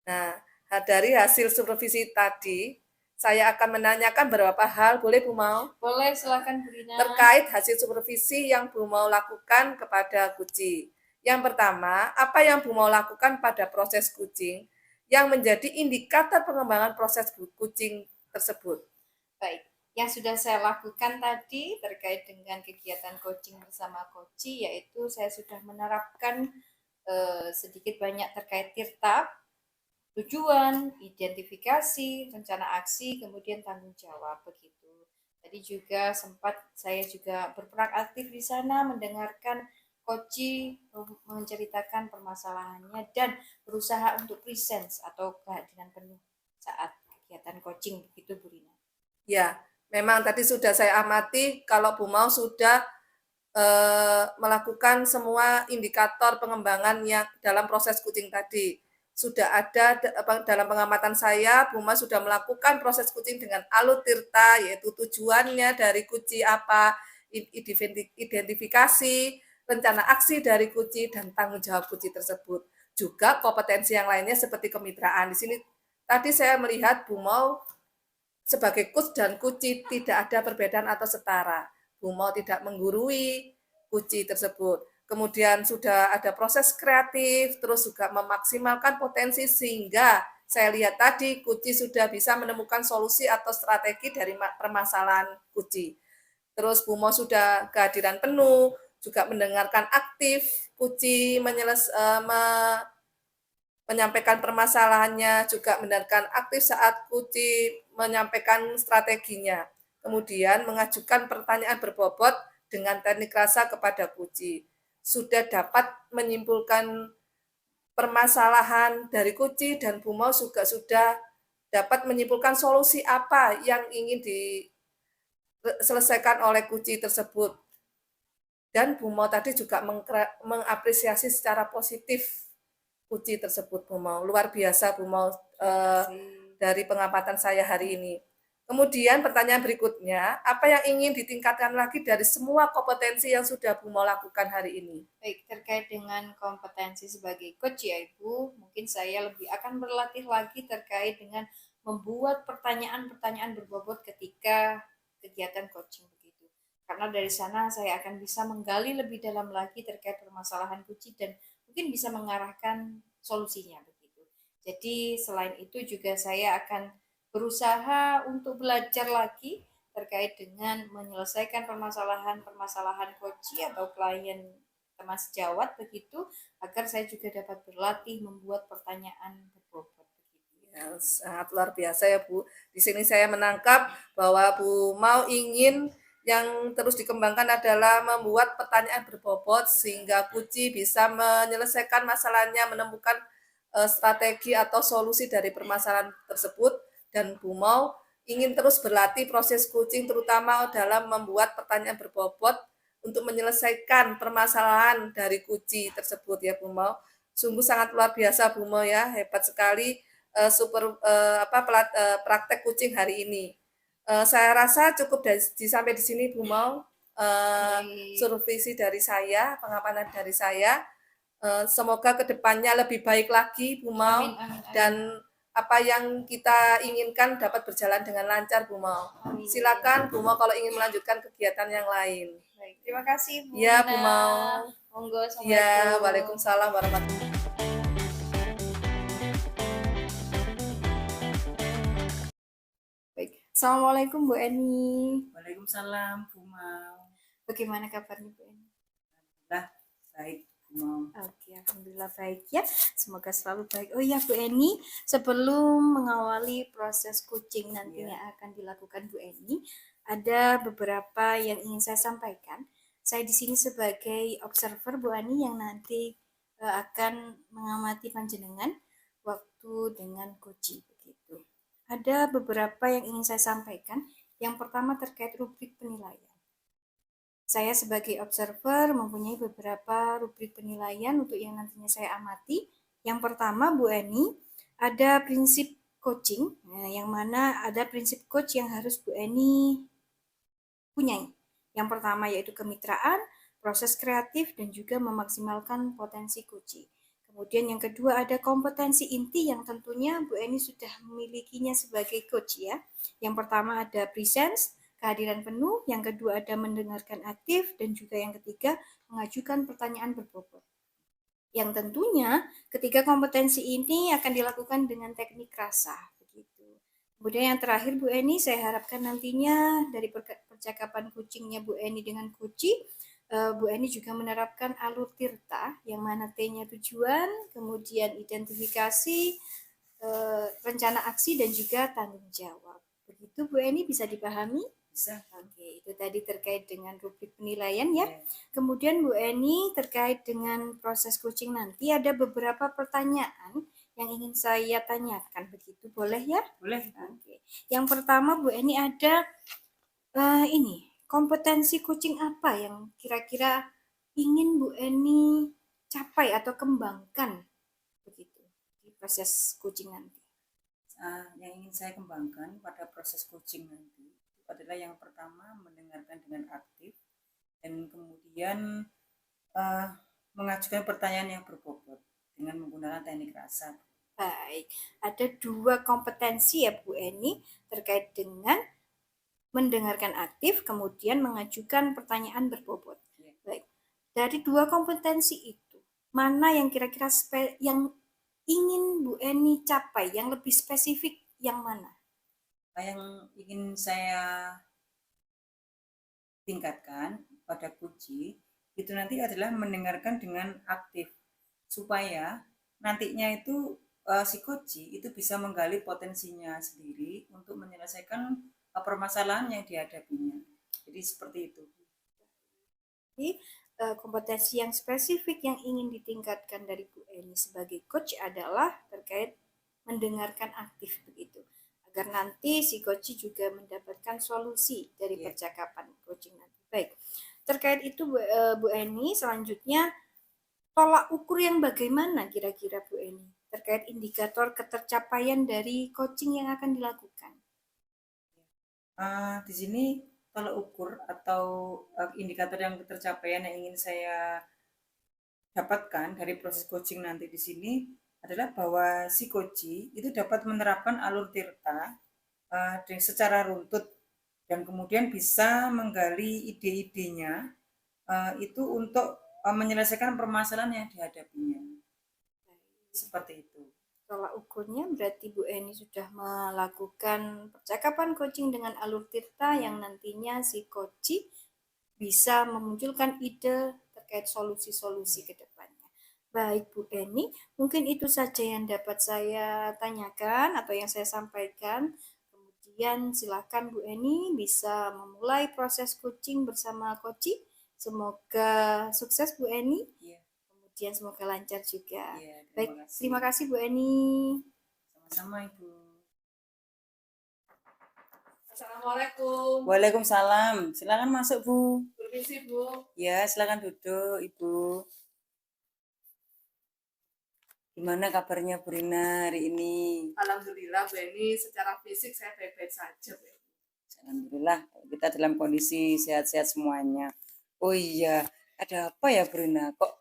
Nah, dari hasil supervisi tadi, saya akan menanyakan beberapa hal, boleh Bu Mau? Boleh, silakan Bu Rina. Terkait hasil supervisi yang Bu Mau lakukan kepada Guci. Yang pertama, apa yang Bu Mau lakukan pada proses coaching yang menjadi indikator pengembangan proses coaching tersebut? Baik, yang sudah saya lakukan tadi terkait dengan kegiatan coaching bersama Koci, yaitu saya sudah menerapkan sedikit banyak terkait tirta, tujuan, identifikasi, rencana aksi, kemudian tanggung jawab begitu. Tadi juga sempat saya juga berperan aktif di sana mendengarkan Koci menceritakan permasalahannya dan berusaha untuk presence atau kehadiran penuh saat kegiatan coaching begitu Bu Rina. Ya, memang tadi sudah saya amati kalau Bu Mau sudah melakukan semua indikator pengembangan yang dalam proses coaching tadi. Sudah ada dalam pengamatan saya, Bu Mau sudah melakukan proses coaching dengan alur tirta, yaitu tujuannya dari coaching apa, identifikasi, rencana aksi dari coaching, dan tanggung jawab coaching tersebut. Juga kompetensi yang lainnya seperti kemitraan. Di sini tadi saya melihat Bu Mau sebagai coach dan coaching tidak ada perbedaan atau setara. Bu Mau tidak menggurui coaching tersebut. Kemudian sudah ada proses kreatif, terus juga memaksimalkan potensi sehingga saya lihat tadi coaching sudah bisa menemukan solusi atau strategi dari permasalahan coaching. Terus Bu Mau sudah kehadiran penuh, juga mendengarkan aktif coaching, menyampaikan permasalahannya, juga mendengarkan aktif saat Kuci menyampaikan strateginya. Kemudian mengajukan pertanyaan berbobot dengan teknik rasa kepada Kuci. Sudah dapat menyimpulkan permasalahan dari Kuci dan Bu Mau juga sudah dapat menyimpulkan solusi apa yang ingin diselesaikan oleh Kuci tersebut. Dan Bu Mau tadi juga mengapresiasi secara positif Kuci tersebut Bu Mau. Luar biasa Bu Mau dari pengamatan saya hari ini. Kemudian pertanyaan berikutnya, apa yang ingin ditingkatkan lagi dari semua kompetensi yang sudah Bu Mau lakukan hari ini? Baik, terkait dengan kompetensi sebagai coach ya Ibu, mungkin saya lebih akan berlatih lagi terkait dengan membuat pertanyaan-pertanyaan berbobot ketika kegiatan coaching begitu. Karena dari sana saya akan bisa menggali lebih dalam lagi terkait permasalahan coaching dan mungkin bisa mengarahkan solusinya begitu. Jadi selain itu juga saya akan berusaha untuk belajar lagi terkait dengan menyelesaikan permasalahan-permasalahan coaching atau klien teman sejawat begitu agar saya juga dapat berlatih membuat pertanyaan berbobot begitu. Ya, sangat luar biasa ya Bu. Di sini saya menangkap bahwa Bu Mau ingin yang terus dikembangkan adalah membuat pertanyaan berbobot sehingga Kuci bisa menyelesaikan masalahnya, menemukan strategi atau solusi dari permasalahan tersebut, dan Bu Mau ingin terus berlatih proses coaching terutama dalam membuat pertanyaan berbobot untuk menyelesaikan permasalahan dari Kuci tersebut ya Bu Mau. Sungguh sangat luar biasa Bu Mo ya, hebat sekali praktek kucing hari ini. Saya rasa cukup sampai di sini Bu Mo. Supervisi dari saya, pengamanan dari saya. Semoga kedepannya lebih baik lagi Bu Mau, Amin, amin, amin. dan apa yang kita inginkan dapat berjalan dengan lancar Bu Mau. Amin. Silakan Bu Mau kalau ingin melanjutkan kegiatan yang lain. Baik, terima kasih Bu Ya Nina. Bu Mau. Monggo, Ya, Assalamualaikum. Waalaikumsalam warahmatullahi wabarakatuh. Baik, Assalamualaikum Bu Eni. Waalaikumsalam, Bu Mau. Bagaimana kabarnya Bu Eni? Alhamdulillah, baik, Bu Mau. Oke, alhamdulillah baik ya. Semoga selalu baik. Oh iya Bu Eni, sebelum mengawali proses coaching nantinya akan dilakukan Bu Eni, ada beberapa yang ingin saya sampaikan. Saya di sini sebagai observer Bu Eni yang nanti akan mengamati panjenengan waktu dengan coaching begitu. Ada beberapa yang ingin saya sampaikan. Yang pertama terkait rubrik penilaian. Saya sebagai observer mempunyai beberapa rubrik penilaian untuk yang nantinya saya amati. Yang pertama Bu Eni, ada prinsip coaching, yang mana ada prinsip coach yang harus Bu Eni punyai. Yang pertama yaitu kemitraan, proses kreatif, dan juga memaksimalkan potensi coaching. Kemudian yang kedua ada kompetensi inti yang tentunya Bu Eni sudah memilikinya sebagai coach ya. Yang pertama ada presence, kehadiran penuh, yang kedua ada mendengarkan aktif, dan juga yang ketiga mengajukan pertanyaan berbobot. Yang tentunya ketiga kompetensi ini akan dilakukan dengan teknik rasa begitu. Kemudian yang terakhir Bu Eni, saya harapkan nantinya dari percakapan kucingnya Bu Eni dengan kucing, Bu Eni juga menerapkan alur tirta yang mana T-nya tujuan, kemudian identifikasi, rencana aksi, dan juga tanggung jawab. Begitu Bu Eni, bisa dipahami? Bisa. Oke, itu tadi terkait dengan rubrik penilaian ya. Kemudian Bu Eni terkait dengan proses coaching nanti ada beberapa pertanyaan yang ingin saya tanyakan begitu, boleh ya? Boleh. Oke. Yang pertama Bu Eni ada ini kompetensi coaching apa yang kira-kira ingin Bu Eni capai atau kembangkan begitu di proses coaching nanti? Yang ingin saya kembangkan pada proses coaching nanti adalah yang pertama mendengarkan dengan aktif, dan kemudian mengajukan pertanyaan yang berbobot dengan menggunakan teknik rasa. Baik, ada dua kompetensi ya Bu Eni terkait dengan mendengarkan aktif, kemudian mengajukan pertanyaan berbobot. Baik, dari dua kompetensi itu, mana yang kira-kira yang ingin Bu Eni capai, yang lebih spesifik yang mana? Yang ingin saya tingkatkan pada kunci itu nanti adalah mendengarkan dengan aktif, supaya nantinya itu si kunci itu bisa menggali potensinya sendiri untuk menyelesaikan permasalahan yang dihadapinya. Jadi seperti itu. Jadi kompetensi yang spesifik yang ingin ditingkatkan dari Bu Eni sebagai coach adalah terkait mendengarkan aktif begitu, agar nanti si coach juga mendapatkan solusi dari percakapan coaching nanti. Baik, terkait itu Bu Eni, selanjutnya tolak ukur yang bagaimana kira-kira Bu Eni terkait indikator ketercapaian dari coaching yang akan dilakukan? Di sini tolak ukur atau indikator yang ketercapaian yang ingin saya dapatkan dari proses coaching nanti di sini adalah bahwa si coach itu dapat menerapkan alur tirta secara runtut, dan kemudian bisa menggali ide-idenya itu untuk menyelesaikan permasalahan yang dihadapinya. Seperti itu. Tolak ukurnya berarti Bu Eni sudah melakukan percakapan coaching dengan alur tirta yang nantinya si coach bisa memunculkan ide terkait solusi-solusi ke depannya. Baik Bu Eni, mungkin itu saja yang dapat saya tanyakan atau yang saya sampaikan. Kemudian silakan Bu Eni bisa memulai proses coaching bersama coach. Semoga sukses Bu Eni. Kemudian semoga lancar juga. Baik, terima kasih Bu Eni. Sama-sama Ibu. Assalamualaikum. Waalaikumsalam. Silakan masuk Bu. Permisi Bu. Ya, silakan duduk Ibu. Gimana kabarnya Bu Rina hari ini? Alhamdulillah Bu Eni, secara fisik saya baik-baik saja Bu Eni. Alhamdulillah kita dalam kondisi sehat-sehat semuanya. Oh iya, ada apa ya Bu Rina? Kok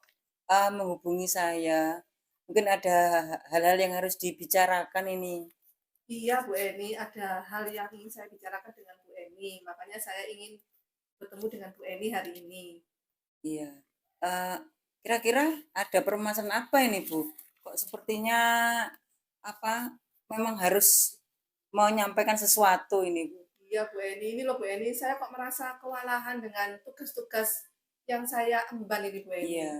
menghubungi saya? Mungkin ada hal-hal yang harus dibicarakan ini. Iya Bu Eni, ada hal yang ingin saya bicarakan dengan Bu Eni, makanya saya ingin bertemu dengan Bu Eni hari ini. Iya. Eh, Kira-kira ada permasalahan apa ini Bu? Kok sepertinya apa memang harus menyampaikan sesuatu ini Bu? Iya Bu Eni, ini loh Bu Eni, saya kok merasa kewalahan dengan tugas-tugas yang saya emban ini Bu Eni. Iya,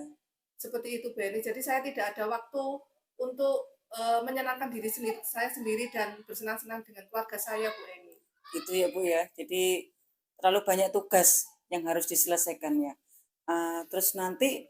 Seperti itu Bu Eni, jadi saya tidak ada waktu untuk menyenangkan diri sendiri, saya sendiri dan bersenang-senang dengan keluarga saya Bu Eni. gitu ya Bu ya. Jadi terlalu banyak tugas yang harus diselesaikan ya. Terus nanti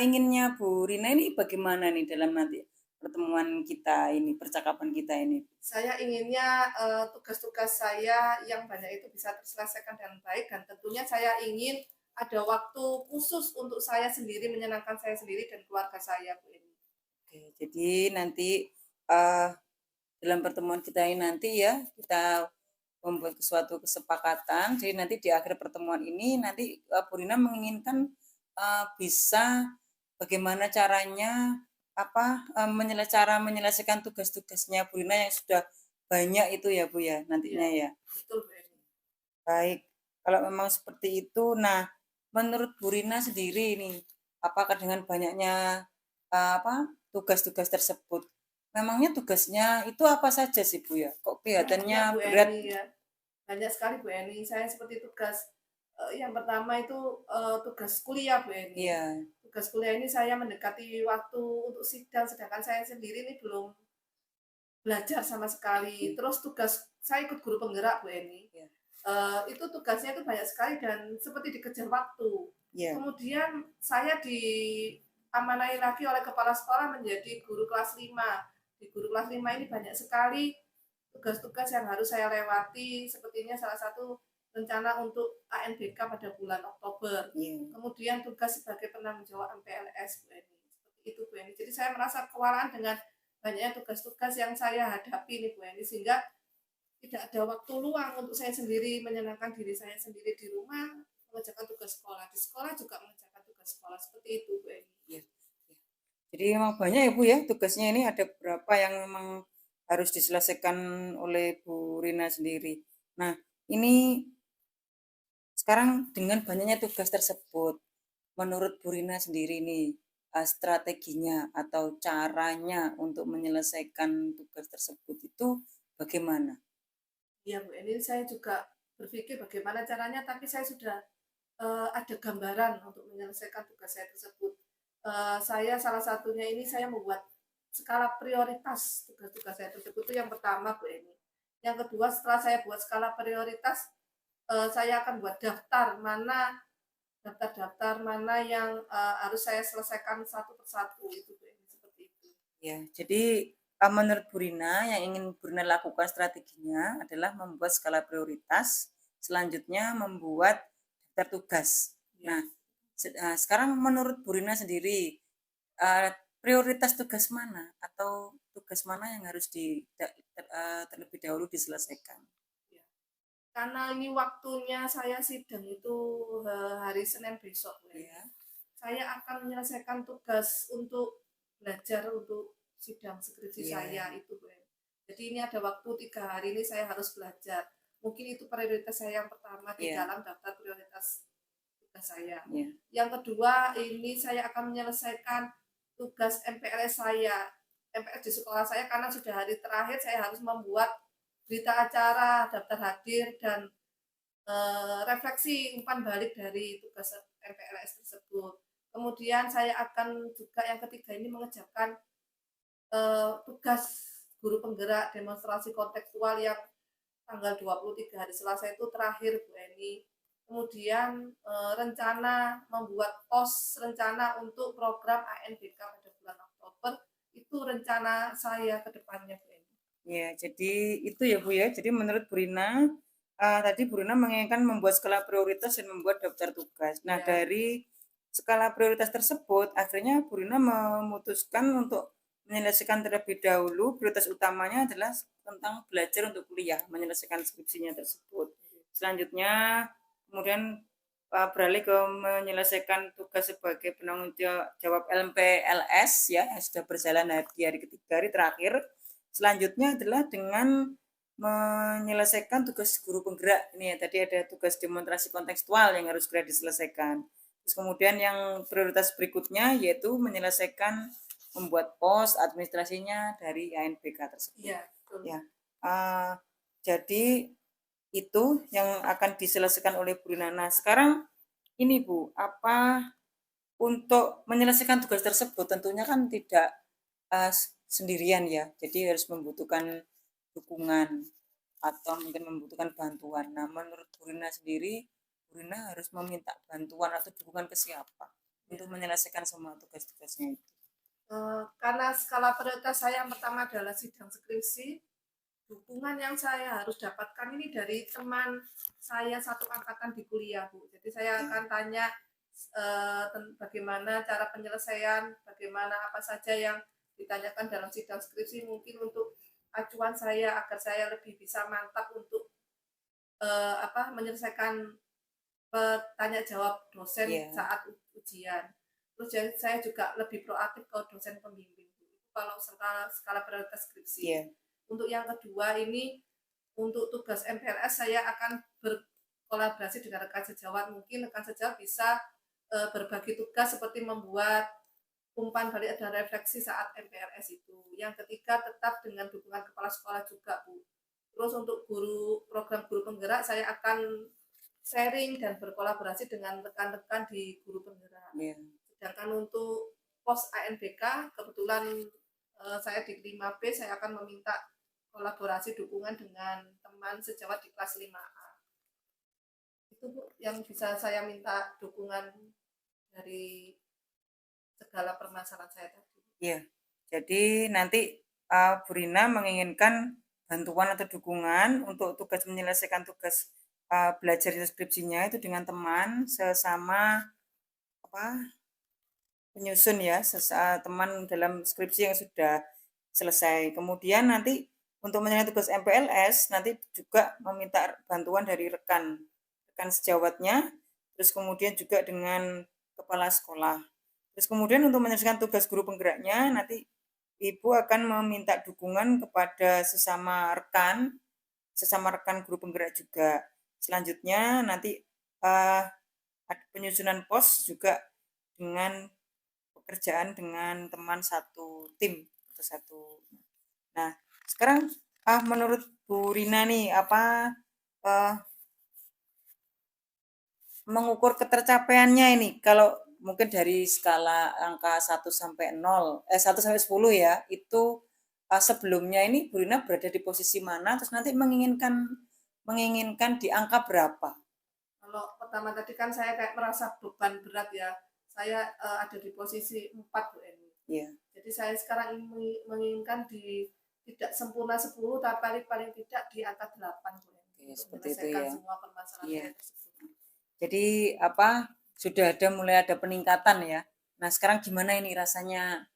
inginnya Bu Rina ini bagaimana nih dalam nanti pertemuan kita ini, percakapan kita ini? Saya inginnya tugas-tugas saya yang banyak itu bisa terselesaikan dengan baik dan tentunya saya ingin ada waktu khusus untuk saya sendiri menyenangkan saya sendiri dan keluarga saya Bu Eni. Oke, jadi nanti uh, dalam pertemuan kita ini nanti ya kita membuat suatu kesepakatan. Jadi nanti di akhir pertemuan ini nanti Bu Rina menginginkan bisa bagaimana caranya cara menyelesaikan tugas-tugasnya Bu Rina yang sudah banyak itu ya Bu ya nantinya ya. Betul Bu Eni. Baik, kalau memang seperti itu, nah menurut Bu Rina sendiri ini, apakah dengan banyaknya tugas-tugas tersebut, memangnya tugasnya itu apa saja sih Bu ya? Kok kelihatannya Banyak Bu berat? Eni ya, banyak sekali Bu Eni. Saya seperti tugas yang pertama itu tugas kuliah Bu Eni. Iya, Tugas kuliah ini saya mendekati waktu untuk sidang, sedangkan saya sendiri ini belum belajar sama sekali. Terus tugas saya ikut guru penggerak Bu Eni. iya, Itu tugasnya itu banyak sekali dan seperti dikejar waktu. iya, Kemudian saya diamanai lagi oleh kepala sekolah menjadi guru kelas 5. Di guru kelas 5 ini banyak sekali tugas-tugas yang harus saya lewati, sepertinya salah satu rencana untuk ANBK pada bulan Oktober. iya. Kemudian tugas sebagai penanggung jawab MPLS Bu Eni. Seperti itu Bu Eni. Jadi saya merasa kewalahan dengan banyaknya tugas-tugas yang saya hadapi nih Bu Eni, sehingga tidak ada waktu luang untuk saya sendiri menyenangkan diri saya sendiri di rumah, mengerjakan tugas sekolah, di sekolah juga mengerjakan tugas sekolah, seperti itu Bu Eni. Iya, iya. Jadi memang banyak ya Bu ya, tugasnya ini ada beberapa yang memang harus diselesaikan oleh Bu Rina sendiri. Nah, ini sekarang dengan banyaknya tugas tersebut, menurut Bu Rina sendiri nih, strateginya atau caranya untuk menyelesaikan tugas tersebut itu bagaimana? Iya Bu Eni, saya juga berpikir bagaimana caranya, tapi saya sudah ada gambaran untuk menyelesaikan tugas saya tersebut. Saya salah satunya ini saya membuat skala prioritas tugas-tugas saya tersebut itu yang pertama Bu Eni. Yang kedua setelah saya buat skala prioritas, saya akan buat daftar-daftar mana yang harus saya selesaikan satu persatu itu Bu Eni, seperti itu. Ya, jadi menurut Bu Rina yang ingin Bu Rina lakukan strateginya adalah membuat skala prioritas, selanjutnya membuat daftar tugas. Nah, sekarang menurut Bu Rina sendiri prioritas tugas mana atau tugas mana yang harus terlebih dahulu diselesaikan? Ya. Karena ini waktunya saya sidang itu hari Senin besok Ya, saya akan menyelesaikan tugas untuk belajar untuk sidang skripsi ya, saya itu Bu. Jadi ini ada waktu 3 hari ini saya harus belajar. Mungkin itu prioritas saya yang pertama di ya, dalam daftar prioritas tugas saya. ya, Yang kedua ini saya akan menyelesaikan tugas MPLS saya, MPLS di sekolah saya karena sudah hari terakhir saya harus membuat berita acara, daftar hadir dan refleksi umpan balik dari tugas MPLS tersebut. Kemudian saya akan juga yang ketiga ini mengerjakan tugas guru penggerak demonstrasi kontekstual yang tanggal 23 hari Selasa itu terakhir Bu Eni. Kemudian rencana membuat rencana untuk program ANBK pada bulan Oktober itu rencana saya ke depannya Bu Eni. ya. Jadi itu ya Bu ya. Jadi menurut Bu Rina tadi Bu Rina menginginkan membuat skala prioritas dan membuat daftar tugas. Nah, Ya. dari skala prioritas tersebut, akhirnya Bu Rina memutuskan untuk menyelesaikan terlebih dahulu. Prioritas utamanya adalah tentang belajar untuk kuliah, menyelesaikan skripsinya tersebut. Selanjutnya, kemudian beralih ke menyelesaikan tugas sebagai penanggung jawab LMPLS ya, yang sudah berjalan di hari ketiga, hari terakhir. Selanjutnya adalah dengan menyelesaikan tugas guru penggerak. Ini ya, tadi ada tugas demonstrasi kontekstual yang harus segera diselesaikan. Terus kemudian yang prioritas berikutnya yaitu menyelesaikan membuat pos administrasinya dari ANBK tersebut. Iya, betul. Ya, jadi itu yang akan diselesaikan oleh Bu Rina. Nah, sekarang ini Bu, apa untuk menyelesaikan tugas tersebut tentunya kan tidak sendirian ya, jadi harus membutuhkan dukungan atau mungkin membutuhkan bantuan. Nah, menurut Bu Rina sendiri, Bu Rina harus meminta bantuan atau dukungan ke siapa untuk menyelesaikan semua tugas-tugasnya itu? Karena skala prioritas saya yang pertama adalah sidang skripsi, dukungan yang saya harus dapatkan ini dari teman saya satu angkatan di kuliah, Bu. Jadi saya akan tanya bagaimana cara penyelesaian, bagaimana apa saja yang ditanyakan dalam sidang skripsi, mungkin untuk acuan saya agar saya lebih bisa mantap untuk menyelesaikan tanya jawab dosen saat ujian. Terus saya juga lebih proaktif ke dosen pembimbing. Kalau skala prioritas skripsi. Untuk yang kedua ini, untuk tugas MPLS saya akan berkolaborasi dengan rekan sejawat. Mungkin rekan sejawat bisa berbagi tugas seperti membuat umpan balik dan refleksi saat MPLS itu. Yang ketiga, tetap dengan dukungan kepala sekolah juga, Bu. Terus untuk program guru penggerak, saya akan sharing dan berkolaborasi dengan rekan-rekan di guru penggerak. Sedangkan untuk pos ANBK, kebetulan saya di 5B, saya akan meminta kolaborasi dukungan dengan teman sejawat di kelas 5A. Itu Bu, yang bisa saya minta dukungan dari segala permasalahan saya tadi. Iya, jadi nanti Bu Rina menginginkan bantuan atau dukungan untuk tugas menyelesaikan tugas belajar deskripsinya itu dengan teman sesama penyusun ya, teman dalam skripsi yang sudah selesai. Kemudian nanti untuk menyelesaikan tugas MPLS nanti juga meminta bantuan dari rekan sejawatnya, terus kemudian juga dengan kepala sekolah. Terus kemudian untuk menyelesaikan tugas guru penggeraknya nanti Ibu akan meminta dukungan kepada sesama rekan guru penggerak juga. Selanjutnya nanti ada penyusunan pos juga dengan pekerjaan dengan teman satu tim atau satu. Nah, sekarang menurut Bu Rina nih mengukur ketercapaiannya ini kalau mungkin dari skala angka 1 sampai 0 1 sampai 10 ya, itu sebelumnya ini Bu Rina berada di posisi mana, terus nanti menginginkan di angka berapa? Kalau pertama tadi kan saya kayak merasa beban berat ya. Saya ada di posisi 4 Bu Eni. Jadi saya sekarang menginginkan tidak sempurna 10 tapi paling tidak di angka 8 Bu Eni. Seperti itu ya. Semua permasalahan saya tersebut. Jadi sudah mulai ada peningkatan ya. Nah, sekarang gimana ini rasanya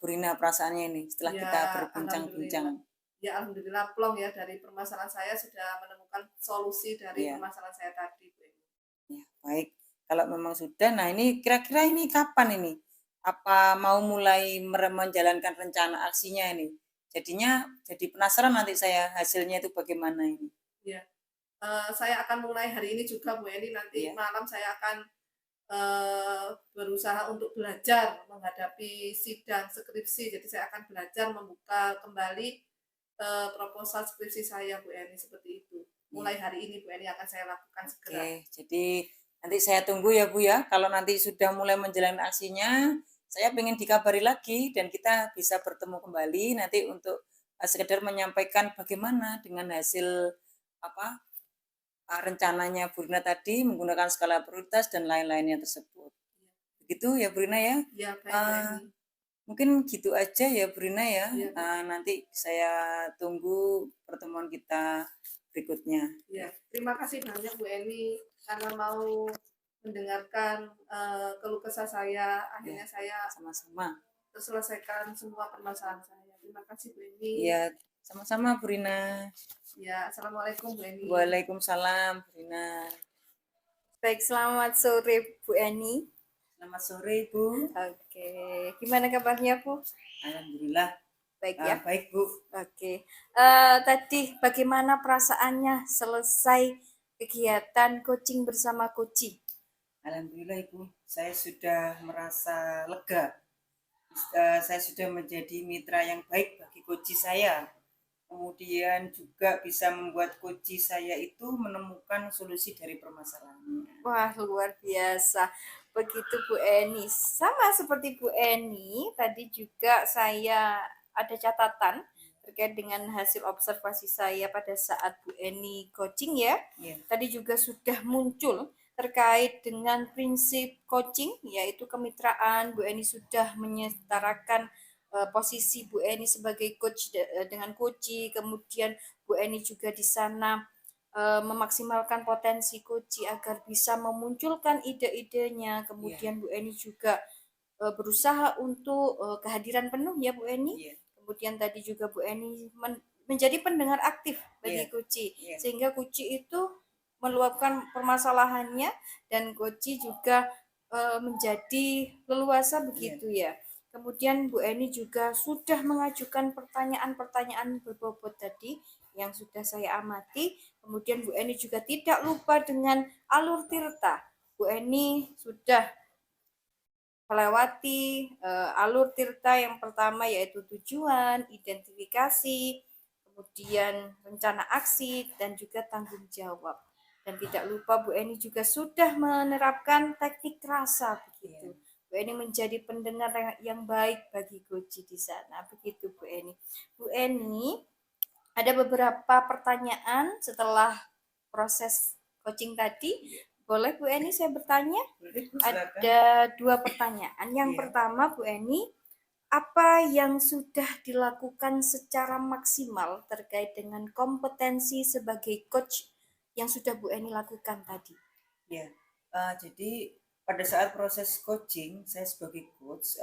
Bu Rina perasaannya ini setelah kita berbincang-bincang? Ya alhamdulillah plong ya, dari permasalahan saya sudah menemukan solusi dari permasalahan saya tadi Bu Eni. Ya, baik. Kalau memang sudah, nah ini kira-kira ini kapan ini? Apa mau mulai menjalankan rencana aksinya ini? Jadinya jadi penasaran nanti saya hasilnya itu bagaimana ini. Ya, saya akan mulai hari ini juga Bu Eni, nanti malam saya akan berusaha untuk belajar menghadapi sidang skripsi. Jadi saya akan belajar membuka kembali proposal skripsi saya Bu Eni, seperti itu. Mulai hari ini Bu Eni akan saya lakukan segera. Jadi nanti saya tunggu ya Bu ya, kalau nanti sudah mulai menjalani aksinya, saya ingin dikabari lagi dan kita bisa bertemu kembali nanti untuk sekedar menyampaikan bagaimana dengan hasil rencananya Bu Rina tadi menggunakan skala prioritas dan lain-lainnya tersebut. Begitu ya Bu Rina ya? Ya, baik. Mungkin gitu aja ya Bu Rina ya. Nanti saya tunggu pertemuan kita berikutnya. Ya, terima kasih banyak Bu Eni karena mau mendengarkan keluh kesah saya. Akhirnya saya Sama-sama. terselesaikan semua permasalahan saya. Terima kasih Bu Eni. Iya, sama-sama Bu Rina. Ya, Assalamualaikum Bu Eni. Waalaikumsalam Bu Rina. Baik, selamat sore Bu Eni. Selamat sore Bu. Oke, gimana kabarnya Bu? Alhamdulillah Baik ya. baik Bu. Oke, tadi bagaimana perasaannya selesai kegiatan coaching bersama Koci? Alhamdulillah Ibu, saya sudah merasa lega. Saya sudah menjadi mitra yang baik bagi coach saya. Kemudian juga bisa membuat coach saya itu menemukan solusi dari permasalahannya. Wah, luar biasa. Begitu Bu Eni. Sama seperti Bu Eni, tadi juga saya ada catatan terkait dengan hasil observasi saya pada saat Bu Eni coaching ya. Iya. Tadi juga sudah muncul terkait dengan prinsip coaching, yaitu kemitraan. Bu Eni sudah menyetarakan posisi Bu Eni sebagai coach dengan coach, kemudian Bu Eni juga di sana memaksimalkan potensi coach agar bisa memunculkan ide-idenya. Kemudian Bu Eni juga berusaha untuk kehadiran penuh ya Bu Eni. Iya. Kemudian tadi juga Bu Eni menjadi pendengar aktif bagi Iya. Koci, Iya. sehingga Koci itu meluapkan permasalahannya dan Koci juga menjadi leluasa begitu ya. Kemudian Bu Eni juga sudah mengajukan pertanyaan-pertanyaan berbobot tadi yang sudah saya amati. Kemudian Bu Eni juga tidak lupa dengan alur tirta. Bu Eni sudah melewati alur tirta yang pertama yaitu tujuan, identifikasi, kemudian rencana aksi, dan juga tanggung jawab. Dan tidak lupa Bu Eni juga sudah menerapkan teknik rasa begitu. Bu Eni menjadi pendengar yang baik bagi Goji di sana. Begitu Bu Eni. Bu Eni, ada beberapa pertanyaan setelah proses coaching tadi. Boleh Bu Eni saya bertanya? Boleh, Bu, ada 2 pertanyaan. Yang pertama Bu Eni, apa yang sudah dilakukan secara maksimal terkait dengan kompetensi sebagai coach yang sudah Bu Eni lakukan tadi? Ya, jadi pada saat proses coaching, saya sebagai coach,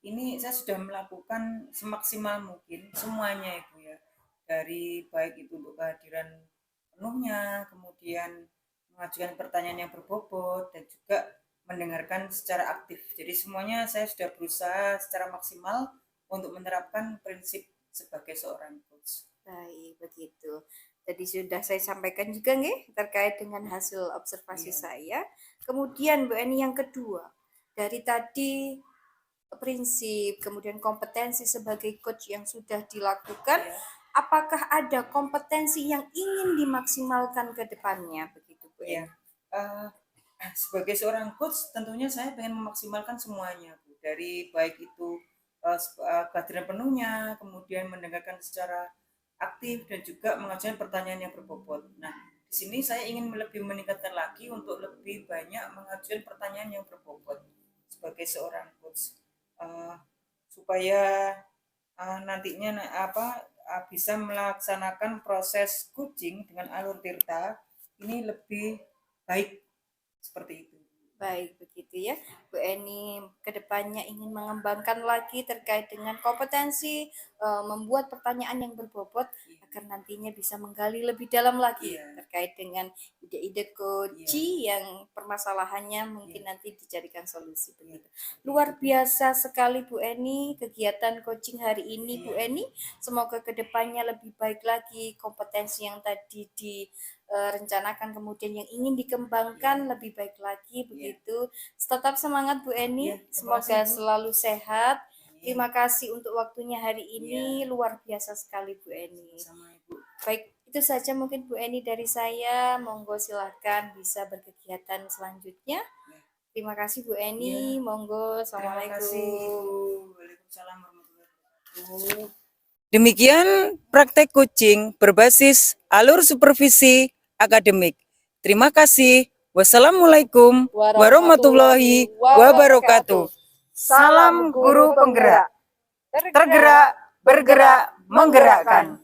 ini saya sudah melakukan semaksimal mungkin semuanya Ibu ya. Dari baik itu untuk kehadiran penuhnya, kemudian mengajukan pertanyaan yang berbobot, dan juga mendengarkan secara aktif. Jadi semuanya saya sudah berusaha secara maksimal untuk menerapkan prinsip sebagai seorang coach. Baik, begitu. Tadi sudah saya sampaikan juga nih terkait dengan hasil observasi saya. Kemudian Bu Eni yang kedua, dari tadi prinsip, kemudian kompetensi sebagai coach yang sudah dilakukan, apakah ada kompetensi yang ingin dimaksimalkan ke depannya begitu Bu Eni? Sebagai seorang coach tentunya saya ingin memaksimalkan semuanya Bu. Dari baik itu kehadiran penuhnya, kemudian mendengarkan secara aktif, dan juga mengajukan pertanyaan yang berbobot. Nah, di sini saya ingin lebih meningkatkan lagi untuk lebih banyak mengajukan pertanyaan yang berbobot sebagai seorang coach, supaya nantinya bisa melaksanakan proses coaching dengan alur tirta ini lebih baik seperti itu. Baik, begitu ya. Bu Eni kedepannya ingin mengembangkan lagi terkait dengan kompetensi membuat pertanyaan yang berbobot agar nantinya bisa menggali lebih dalam lagi terkait dengan ide-ide coaching yang permasalahannya mungkin nanti dicarikan solusi begitu. Luar biasa sekali Bu Eni kegiatan coaching hari ini Bu Eni. Semoga kedepannya lebih baik lagi, kompetensi yang tadi direncanakan kemudian yang ingin dikembangkan lebih baik lagi begitu. Tetap semangat Bu Eni, semoga selalu sehat. Terima kasih untuk waktunya hari ini, luar biasa sekali Bu Eni. Baik, itu saja mungkin Bu Eni dari saya. Monggo silahkan bisa berkegiatan selanjutnya. Terima kasih Bu Eni, monggo. Assalamualaikum. Terima kasih Ibu. Waalaikumsalam warahmatullahi wabarakatuh. Demikian praktek coaching berbasis alur supervisi akademik. Terima kasih. Wassalamualaikum warahmatullahi wabarakatuh. Salam guru penggerak. Tergerak, bergerak, menggerakkan.